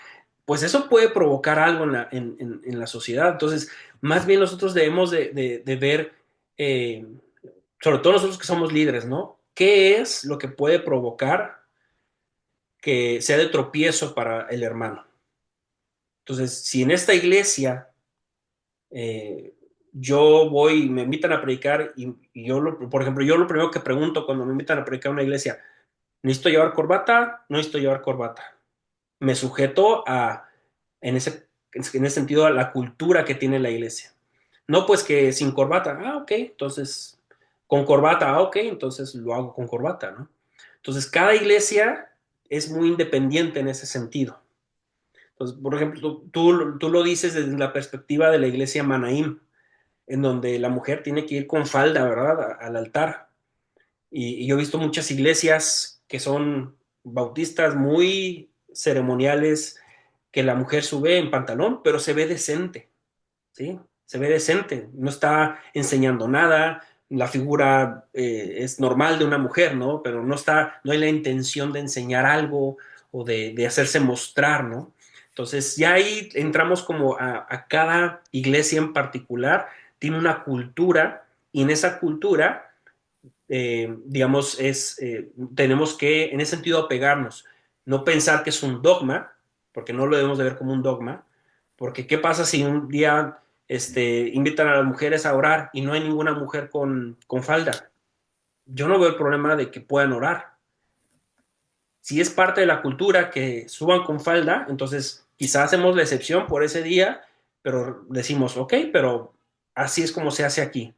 pues eso puede provocar algo en la sociedad. Entonces, más bien nosotros debemos de ver, eh, sobre todo nosotros que somos líderes, ¿no? ¿Qué es lo que puede provocar que sea de tropiezo para el hermano? Entonces, si en esta iglesia eh, yo voy y me invitan a predicar y por ejemplo, yo lo primero que pregunto cuando me invitan a predicar a una iglesia, ¿necesito llevar corbata? No necesito llevar corbata. Me sujeto en ese sentido, a la cultura que tiene la iglesia. No, pues que sin corbata, ok, entonces, con corbata, ok, entonces lo hago con corbata, ¿no? Entonces, cada iglesia es muy independiente en ese sentido. Entonces, por ejemplo, tú lo dices desde la perspectiva de la iglesia Manaim, en donde la mujer tiene que ir con falda, ¿verdad?, al altar. Y yo he visto muchas iglesias que son bautistas muy ceremoniales, que la mujer sube en pantalón, pero se ve decente, ¿sí? Se ve decente, no está enseñando nada, la figura es normal de una mujer, ¿no? Pero no hay la intención de enseñar algo o de hacerse mostrar, ¿no? Entonces ya ahí entramos como a cada iglesia en particular, tiene una cultura y en esa cultura digamos, tenemos que, en ese sentido, apegarnos, no pensar que es un dogma, porque no lo debemos de ver como un dogma, porque ¿qué pasa si un día invitan a las mujeres a orar y no hay ninguna mujer con falda? Yo no veo el problema de que puedan orar. Si es parte de la cultura que suban con falda, entonces quizás hacemos la excepción por ese día, pero decimos, ok, pero así es como se hace aquí.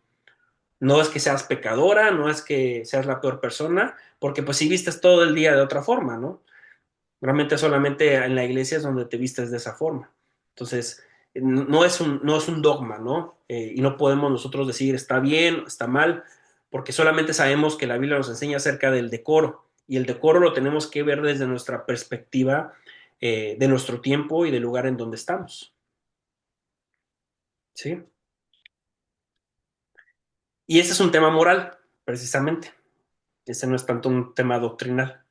No es que seas pecadora, no es que seas la peor persona, porque pues si vistes todo el día de otra forma, ¿no? Realmente solamente en la iglesia es donde te vistes de esa forma. Entonces, no es un dogma, ¿no? Y no podemos nosotros decir está bien, está mal, porque solamente sabemos que la Biblia nos enseña acerca del decoro, y el decoro lo tenemos que ver desde nuestra perspectiva de nuestro tiempo y del lugar en donde estamos. ¿Sí? Y ese es un tema moral, precisamente. Ese no es tanto un tema doctrinal,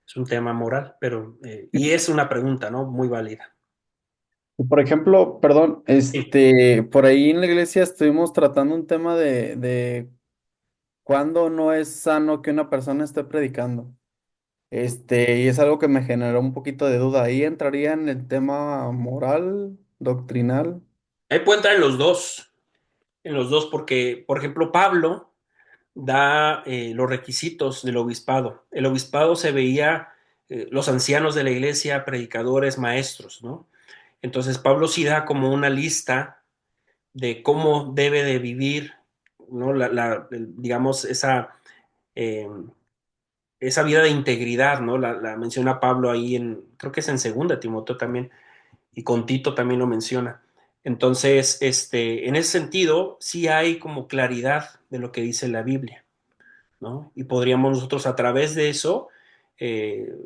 es un tema moral, pero, y es una pregunta, ¿no? Muy válida. Por ejemplo, perdón, Sí. por ahí en la iglesia estuvimos tratando un tema de cuándo no es sano que una persona esté predicando. Y es algo que me generó un poquito de duda. Ahí entraría en el tema moral, doctrinal. Ahí puede entrar en los dos, porque, por ejemplo, Pablo da los requisitos del obispado. El obispado se veía los ancianos de la iglesia, predicadores, maestros, ¿no? Entonces Pablo sí da como una lista de cómo debe de vivir, ¿no? Digamos, eh, esa vida de integridad, ¿no? La menciona Pablo ahí creo que es en segunda Timoteo también, y con Tito también lo menciona. Entonces, en ese sentido, sí hay como claridad de lo que dice la Biblia, ¿no? Y podríamos nosotros a través de eso,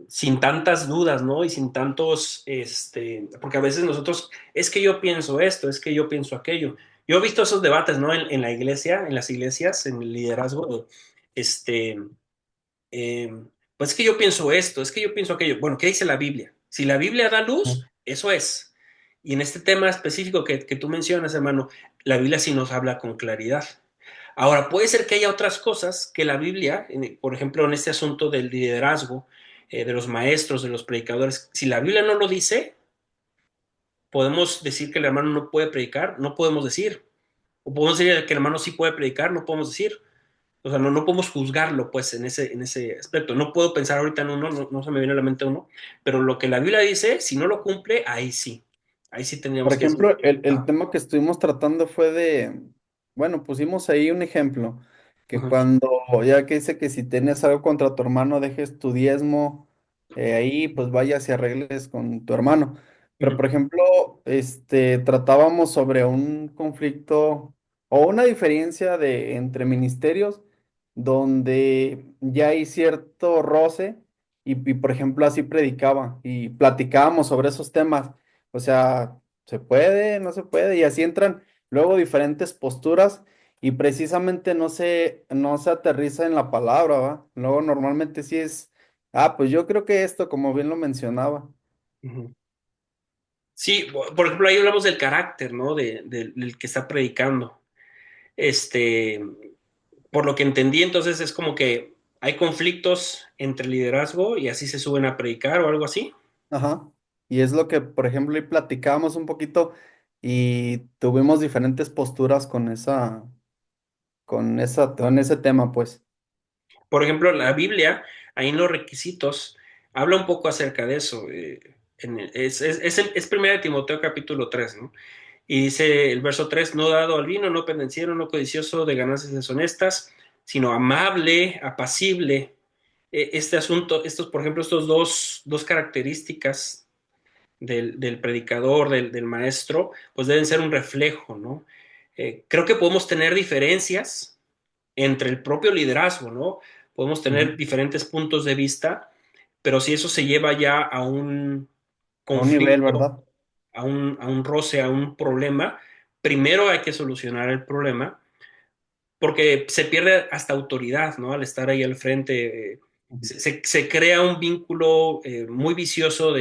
sin tantas dudas, ¿no? Y sin tantos, porque a veces nosotros, es que yo pienso esto, es que yo pienso aquello. Yo he visto esos debates, ¿no? En la iglesia, en las iglesias, en el liderazgo, este, pues es que yo pienso esto, es que yo pienso aquello. Bueno, ¿qué dice la Biblia? Si la Biblia da luz, eso es. Y en este tema específico que tú mencionas, hermano, la Biblia sí nos habla con claridad. Ahora, puede ser que haya otras cosas que la Biblia, por ejemplo, en este asunto del liderazgo, de los maestros, de los predicadores, si la Biblia no lo dice, podemos decir que el hermano no puede predicar, no podemos decir. O podemos decir que el hermano sí puede predicar, no podemos decir. O sea, no podemos juzgarlo, pues, en ese aspecto. No puedo pensar ahorita en uno, no se me viene a la mente uno, pero lo que la Biblia dice, si no lo cumple, ahí sí. Ahí sí Por tendríamos que decir. ejemplo, el tema que estuvimos tratando fue de, bueno, pusimos ahí un ejemplo, que Ujú, cuando, ya que dice que si tienes algo contra tu hermano, dejes tu diezmo ahí, pues vayas y arregles con tu hermano. Pero, ujú, por ejemplo, tratábamos sobre un conflicto o una diferencia entre ministerios donde ya hay cierto roce por ejemplo, así predicaba y platicábamos sobre esos temas. O sea, se puede, no se puede, y así entran luego diferentes posturas y precisamente no se aterriza en la palabra, ¿va? Luego normalmente sí es, pues yo creo que esto, como bien lo mencionaba. ujú. Sí, por ejemplo, ahí hablamos del carácter, ¿no? Del que está predicando. Este, por lo que entendí, entonces es como que hay conflictos entre liderazgo y así se suben a predicar o algo así. Ajá. Y es lo que, por ejemplo, y platicábamos un poquito y tuvimos diferentes posturas con ese tema, pues. Por ejemplo, la Biblia, ahí en los requisitos, habla un poco acerca de eso. Es 1 de Timoteo capítulo 3, ¿no? Y dice el verso 3: no dado al vino, no pendenciero, no codicioso de ganancias deshonestas, sino amable, apacible. Este asunto, por ejemplo, estos dos características del predicador, del maestro, pues deben ser un reflejo, ¿no? Creo que podemos tener diferencias entre el propio liderazgo, ¿no? Podemos tener Ujú. diferentes puntos de vista, pero si eso se lleva ya a un A un nivel, conflicto, ¿verdad? a un roce, a un problema, primero hay que solucionar el problema, porque se pierde hasta autoridad, ¿no? Al estar ahí al frente, Ujú. se crea un vínculo muy vicioso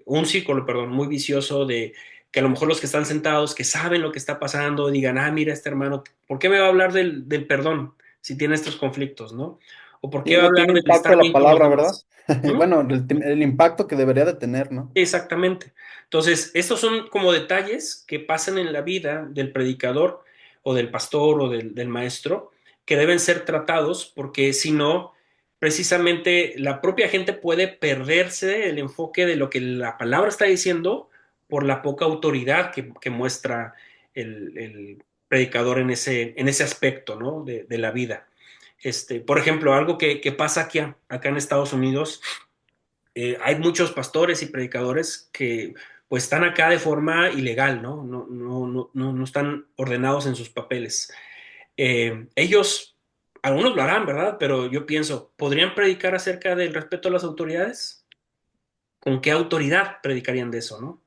un círculo, perdón, muy vicioso de que a lo mejor los que están sentados, que saben lo que está pasando, digan, mira, este hermano, ¿por qué me va a hablar del perdón si tiene estos conflictos, ¿no? ¿O por qué Sí, va a no hablar tiene del impacto estar la bien con los palabra, ¿verdad? demás? ¿Mm? Bueno, el impacto que debería de tener, ¿no? Exactamente. Entonces, estos son como detalles que pasan en la vida del predicador o del pastor o del maestro que deben ser tratados porque si no, precisamente la propia gente puede perderse el enfoque de lo que la palabra está diciendo por la poca autoridad que muestra el predicador en ese aspecto, ¿no? de la vida. Por ejemplo, algo que pasa acá en Estados Unidos, hay muchos pastores y predicadores que pues están acá de forma ilegal, ¿no? No están ordenados en sus papeles. Ellos, algunos lo harán, ¿verdad? Pero yo pienso, ¿podrían predicar acerca del respeto a las autoridades? ¿Con qué autoridad predicarían de eso, no?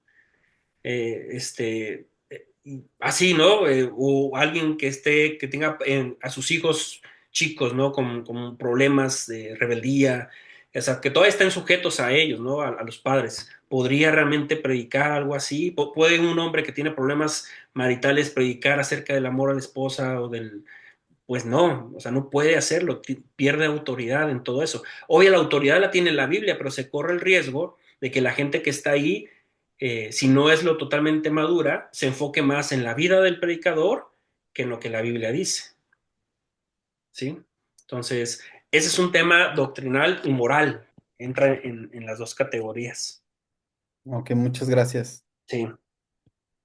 Así, ¿no? O alguien que tenga a sus hijos chicos, ¿no? Con problemas de rebeldía, o sea, que todavía estén sujetos a ellos, ¿no? A los padres. ¿Podría realmente predicar algo así? ¿Puede un hombre que tiene problemas maritales predicar acerca del amor a la esposa o del... Pues no, o sea, no puede hacerlo, pierde autoridad en todo eso. Obvio, la autoridad la tiene la Biblia, pero se corre el riesgo de que la gente que está ahí, si no es lo totalmente madura, se enfoque más en la vida del predicador que en lo que la Biblia dice, ¿sí? Entonces, ese es un tema doctrinal y moral, entra en las dos categorías, Ok, muchas gracias. sí,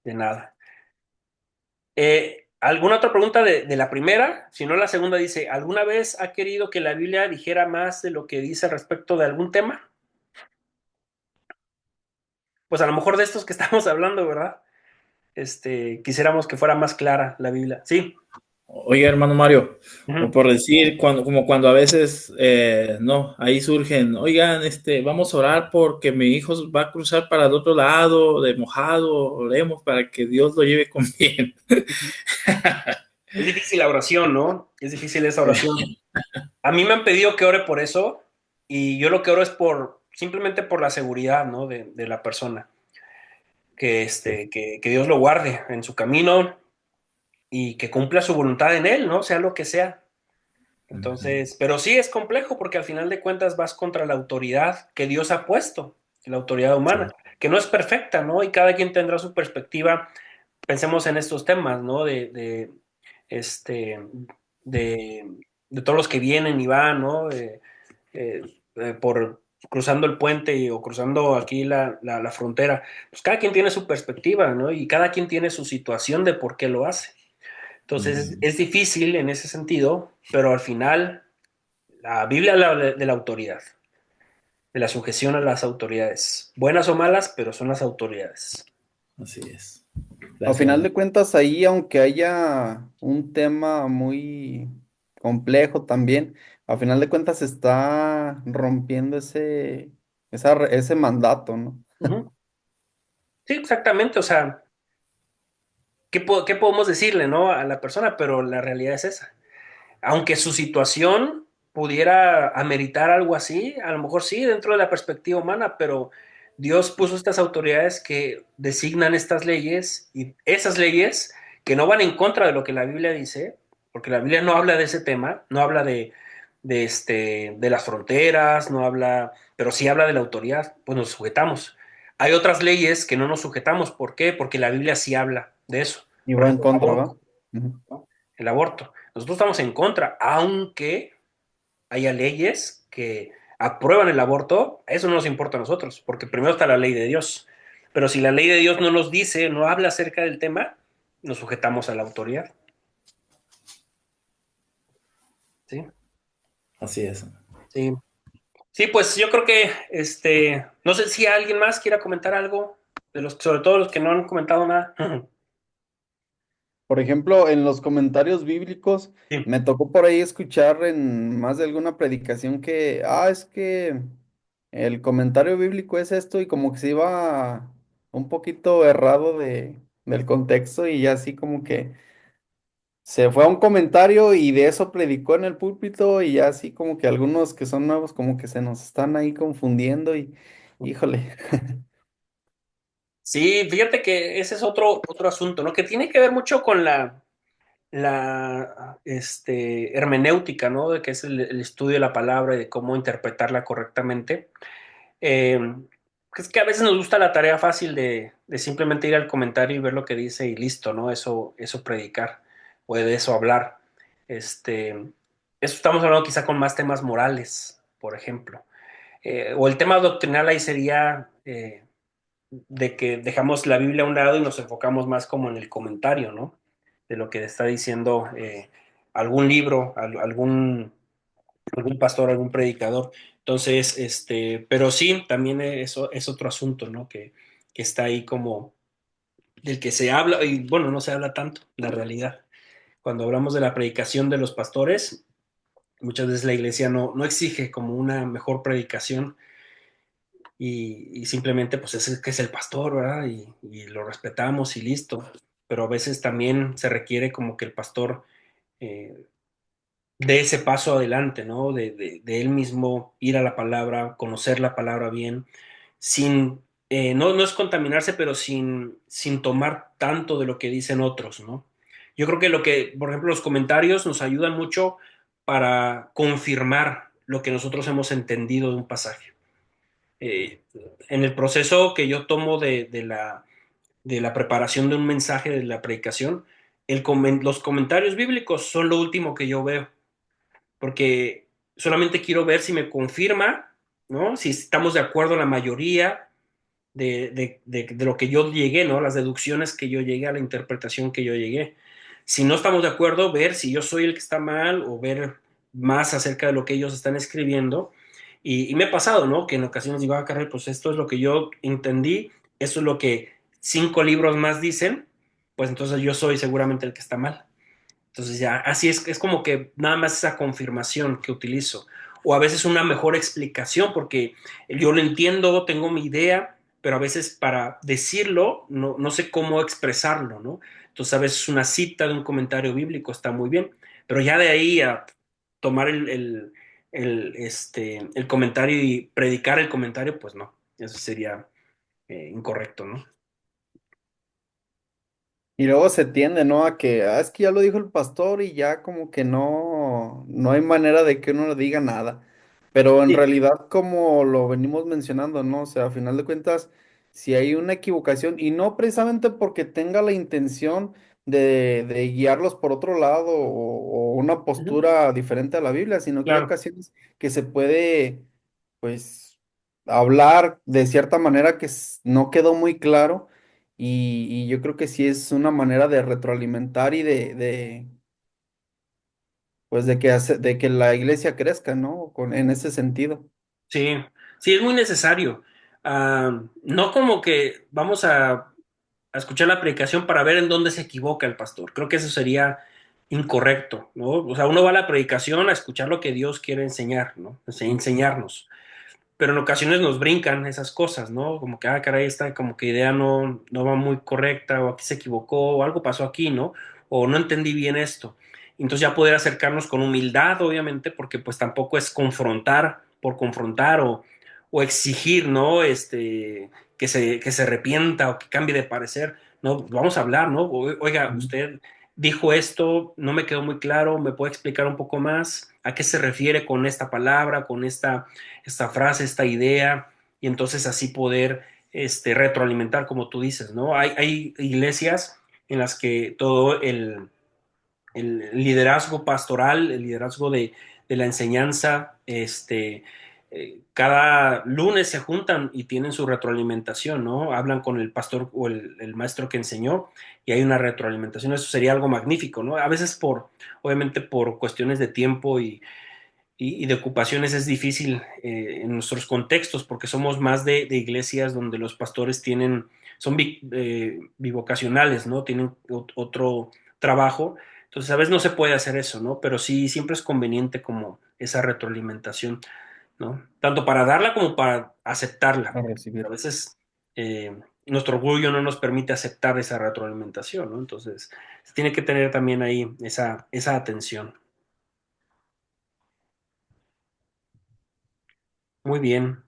de nada. ¿Alguna otra pregunta de la primera? Si no, la segunda dice, ¿alguna vez ha querido que la Biblia dijera más de lo que dice respecto de algún tema? Pues a lo mejor de estos que estamos hablando, ¿verdad? Quisiéramos que fuera más clara la Biblia. Sí. Oiga, hermano Mario, o Ujú. por decir, como cuando a veces, no, ahí surgen, oigan, vamos a orar porque mi hijo va a cruzar para el otro lado, de mojado, oremos para que Dios lo lleve con bien. Es difícil la oración, ¿no? Es difícil esa oración. A mí me han pedido que ore por eso y yo lo que oro es simplemente por la seguridad, ¿no? De la persona. Que Dios lo guarde en su camino y que cumpla su voluntad en él, ¿no? Sea lo que sea. Entonces, pero sí es complejo porque al final de cuentas vas contra la autoridad que Dios ha puesto, la autoridad humana, Sí. que no es perfecta, ¿no? Y cada quien tendrá su perspectiva. Pensemos en estos temas, ¿no? Este, de, de todos los que vienen y van, ¿no? Eh, por cruzando el puente o cruzando aquí la frontera, pues cada quien tiene su perspectiva, ¿no? Y cada quien tiene su situación de por qué lo hace. Entonces es difícil en ese sentido, pero al final la Biblia habla de la autoridad, de la sujeción a las autoridades, buenas o malas, pero son las autoridades. Así es. A Gracias. final de cuentas, ahí, aunque haya un tema muy complejo también, a final de cuentas se está rompiendo ese mandato, ¿no? Ujú. Sí, exactamente, o sea, ¿qué podemos decirle, no, a la persona? Pero la realidad es esa. Aunque su situación pudiera ameritar algo así, a lo mejor sí, dentro de la perspectiva humana, pero Dios puso estas autoridades que designan estas leyes y esas leyes que no van en contra de lo que la Biblia dice, porque la Biblia no habla de ese tema, no habla de las fronteras, no habla, pero sí habla de la autoridad, pues nos sujetamos. Hay otras leyes que no nos sujetamos, ¿por qué? Porque la Biblia sí habla de eso. Y Por va en ejemplo, el contra, ¿va? aborto, ¿no? El aborto. Nosotros estamos en contra, aunque haya leyes que aprueban el aborto, eso no nos importa a nosotros, porque primero está la ley de Dios. Pero si la ley de Dios no nos dice, no habla acerca del tema, nos sujetamos a la autoridad. ¿Sí? Así es. Sí. Sí, pues yo creo que no sé si alguien más quiera comentar algo, sobre todo los que no han comentado nada. Por ejemplo, en los comentarios bíblicos, Sí. me tocó por ahí escuchar en más de alguna predicación que, es que el comentario bíblico es esto y como que se iba un poquito errado del contexto y ya así como que se fue a un comentario y de eso predicó en el púlpito y ya así como que algunos que son nuevos como que se nos están ahí confundiendo y híjole. Sí, fíjate que ese es otro asunto, ¿no? Que tiene que ver mucho con la hermenéutica, ¿no? De que es el estudio de la palabra y de cómo interpretarla correctamente. Eh, es que a veces nos gusta la tarea fácil de simplemente ir al comentario y ver lo que dice y listo, ¿no? Eso predicar o de eso hablar. Eso estamos hablando quizá con más temas morales, por ejemplo. O el tema doctrinal ahí sería de que dejamos la Biblia a un lado y nos enfocamos más como en el comentario, ¿no? De lo que está diciendo algún libro, algún pastor, algún predicador. Entonces, pero sí, también eso es otro asunto, ¿no? Que está ahí como del que se habla, y bueno, no se habla tanto, la realidad. Cuando hablamos de la predicación de los pastores, muchas veces la iglesia no exige como una mejor predicación y simplemente pues es que es el pastor, ¿verdad? Y lo respetamos y listo. Pero a veces también se requiere como que el pastor eh, de ese paso adelante, ¿no? De él mismo ir a la palabra, conocer la palabra bien, sin, no es contaminarse, pero sin tomar tanto de lo que dicen otros, ¿no? Yo creo que por ejemplo, los comentarios nos ayudan mucho para confirmar lo que nosotros hemos entendido de un pasaje. Eh, en el proceso que yo tomo de la preparación de un mensaje, de la predicación, los comentarios bíblicos son lo último que yo veo porque solamente quiero ver si me confirma, ¿no? Si estamos de acuerdo en la mayoría de lo que yo llegué, ¿no? Las deducciones que yo llegué, a la interpretación que yo llegué. Si no estamos de acuerdo, ver si yo soy el que está mal o ver más acerca de lo que ellos están escribiendo. Y me ha pasado, ¿no? Que en ocasiones digo, caray, pues esto es lo que yo entendí, esto es lo que 5 libros más dicen, pues entonces yo soy seguramente el que está mal. Entonces ya, así es como que nada más esa confirmación que utilizo. O a veces una mejor explicación, porque yo lo entiendo, tengo mi idea, pero a veces para decirlo no sé cómo expresarlo, ¿no? Entonces a veces una cita de un comentario bíblico está muy bien, pero ya de ahí a tomar el comentario y predicar el comentario, pues no, eso sería incorrecto, ¿no? Y luego se tiende, ¿no? A que, es que ya lo dijo el pastor y ya como que no hay manera de que uno le diga nada. Pero en Sí. realidad, como lo venimos mencionando, ¿no? O sea, a final de cuentas, si hay una equivocación, y no precisamente porque tenga la intención de guiarlos por otro lado o una Ujú. postura diferente a la Biblia, sino que hay Claro. ocasiones que se puede, pues hablar de cierta manera que no quedó muy claro y yo creo que sí es una manera de retroalimentar y pues de que la iglesia crezca, ¿no? En ese sentido. Sí, sí, es muy necesario. No como que vamos a escuchar la predicación para ver en dónde se equivoca el pastor. Creo que eso sería incorrecto, ¿no? O sea, uno va a la predicación a escuchar lo que Dios quiere enseñar, ¿no? Enseñarnos. Pero en ocasiones nos brincan esas cosas, ¿no? Como que, caray, esta como que idea no va muy correcta, o aquí se equivocó, o algo pasó aquí, ¿no? O no entendí bien esto. Entonces ya poder acercarnos con humildad, obviamente, porque pues tampoco es confrontar por confrontar o exigir, ¿no? Que se arrepienta o que cambie de parecer. No, vamos a hablar, ¿no? Oiga, Ujú. usted dijo esto, no me quedó muy claro, ¿me puede explicar un poco más a qué se refiere con esta palabra, con esta frase, esta idea, y entonces así poder retroalimentar, como tú dices, ¿no? Hay iglesias en las que todo el liderazgo pastoral, el liderazgo de la enseñanza, cada lunes se juntan y tienen su retroalimentación, ¿no? Hablan con el pastor o el maestro que enseñó y hay una retroalimentación. Eso sería algo magnífico, ¿no? A veces obviamente por cuestiones de tiempo y de ocupaciones es difícil en nuestros contextos porque somos más de iglesias donde los pastores son bivocacionales, ¿no? Tienen otro trabajo. Entonces a veces no se puede hacer eso, ¿no? Pero sí, siempre es conveniente como esa retroalimentación, ¿no? Tanto para darla como para aceptarla. A A recibir. veces eh, nuestro orgullo no nos permite aceptar esa retroalimentación, ¿no? Entonces se tiene que tener también ahí esa atención. Muy bien.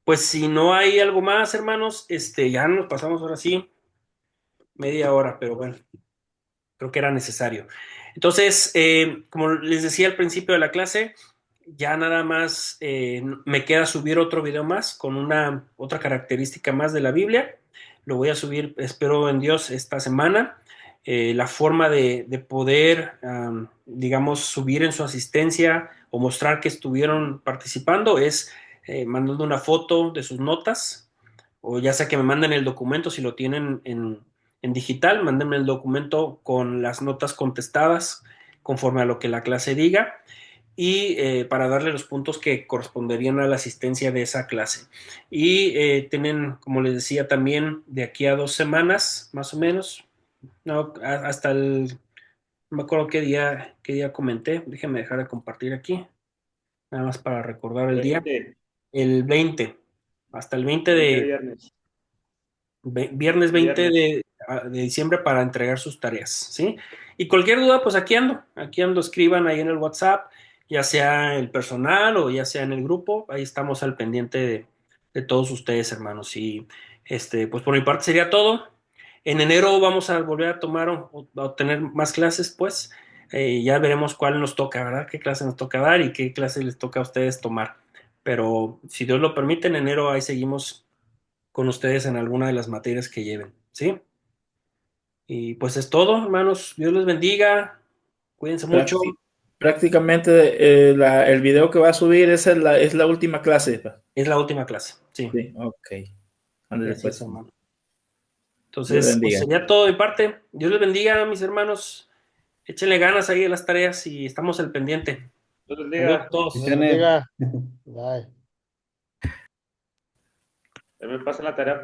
Pues si no hay algo más, hermanos, ya nos pasamos ahora sí media hora, pero bueno, creo que era necesario. Entonces, como les decía al principio de la clase, ya nada más me queda subir otro video más con otra característica más de la Biblia. Lo voy a subir, espero en Dios, esta semana. La forma de poder, digamos, subir en su asistencia o mostrar que estuvieron participando es mandando una foto de sus notas o ya sea que me manden el documento si lo tienen en digital, mándenme el documento con las notas contestadas conforme a lo que la clase diga y para darle los puntos que corresponderían a la asistencia de esa clase. Y tienen, como les decía, también de aquí a 2 semanas, más o menos, no, hasta no me acuerdo qué día comenté, déjenme dejar de compartir aquí, nada más para recordar el día, 20, el 20, hasta el 20 20 de viernes. viernes 20 Viernes. de diciembre para entregar sus tareas, ¿sí? Y cualquier duda, pues aquí ando, escriban ahí en el WhatsApp, ya sea el personal o ya sea en el grupo, ahí estamos al pendiente de todos ustedes, hermanos. Y pues por mi parte sería todo. En enero vamos a volver a tomar o tener más clases, pues ya veremos cuál nos toca, ¿verdad? ¿Qué clase nos toca dar y qué clase les toca a ustedes tomar? Pero si Dios lo permite, en enero ahí seguimos con ustedes en alguna de las materias que lleven, ¿sí? Y pues es todo, hermanos. Dios les bendiga. Cuídense mucho. Prácti- Prácticamente el video que va a subir es la última clase. Pa. Es la última clase, sí. Sí, ok. Y Ándale así es, pues. hermano. Dios le Entonces, pues bendiga. sería todo de parte. Dios les bendiga, mis hermanos. Échenle ganas ahí a las tareas y estamos al pendiente. Dios les Saludos a diga. Dios les todos. Bendiciones. bendiga. Bye. Me pasen la tarea.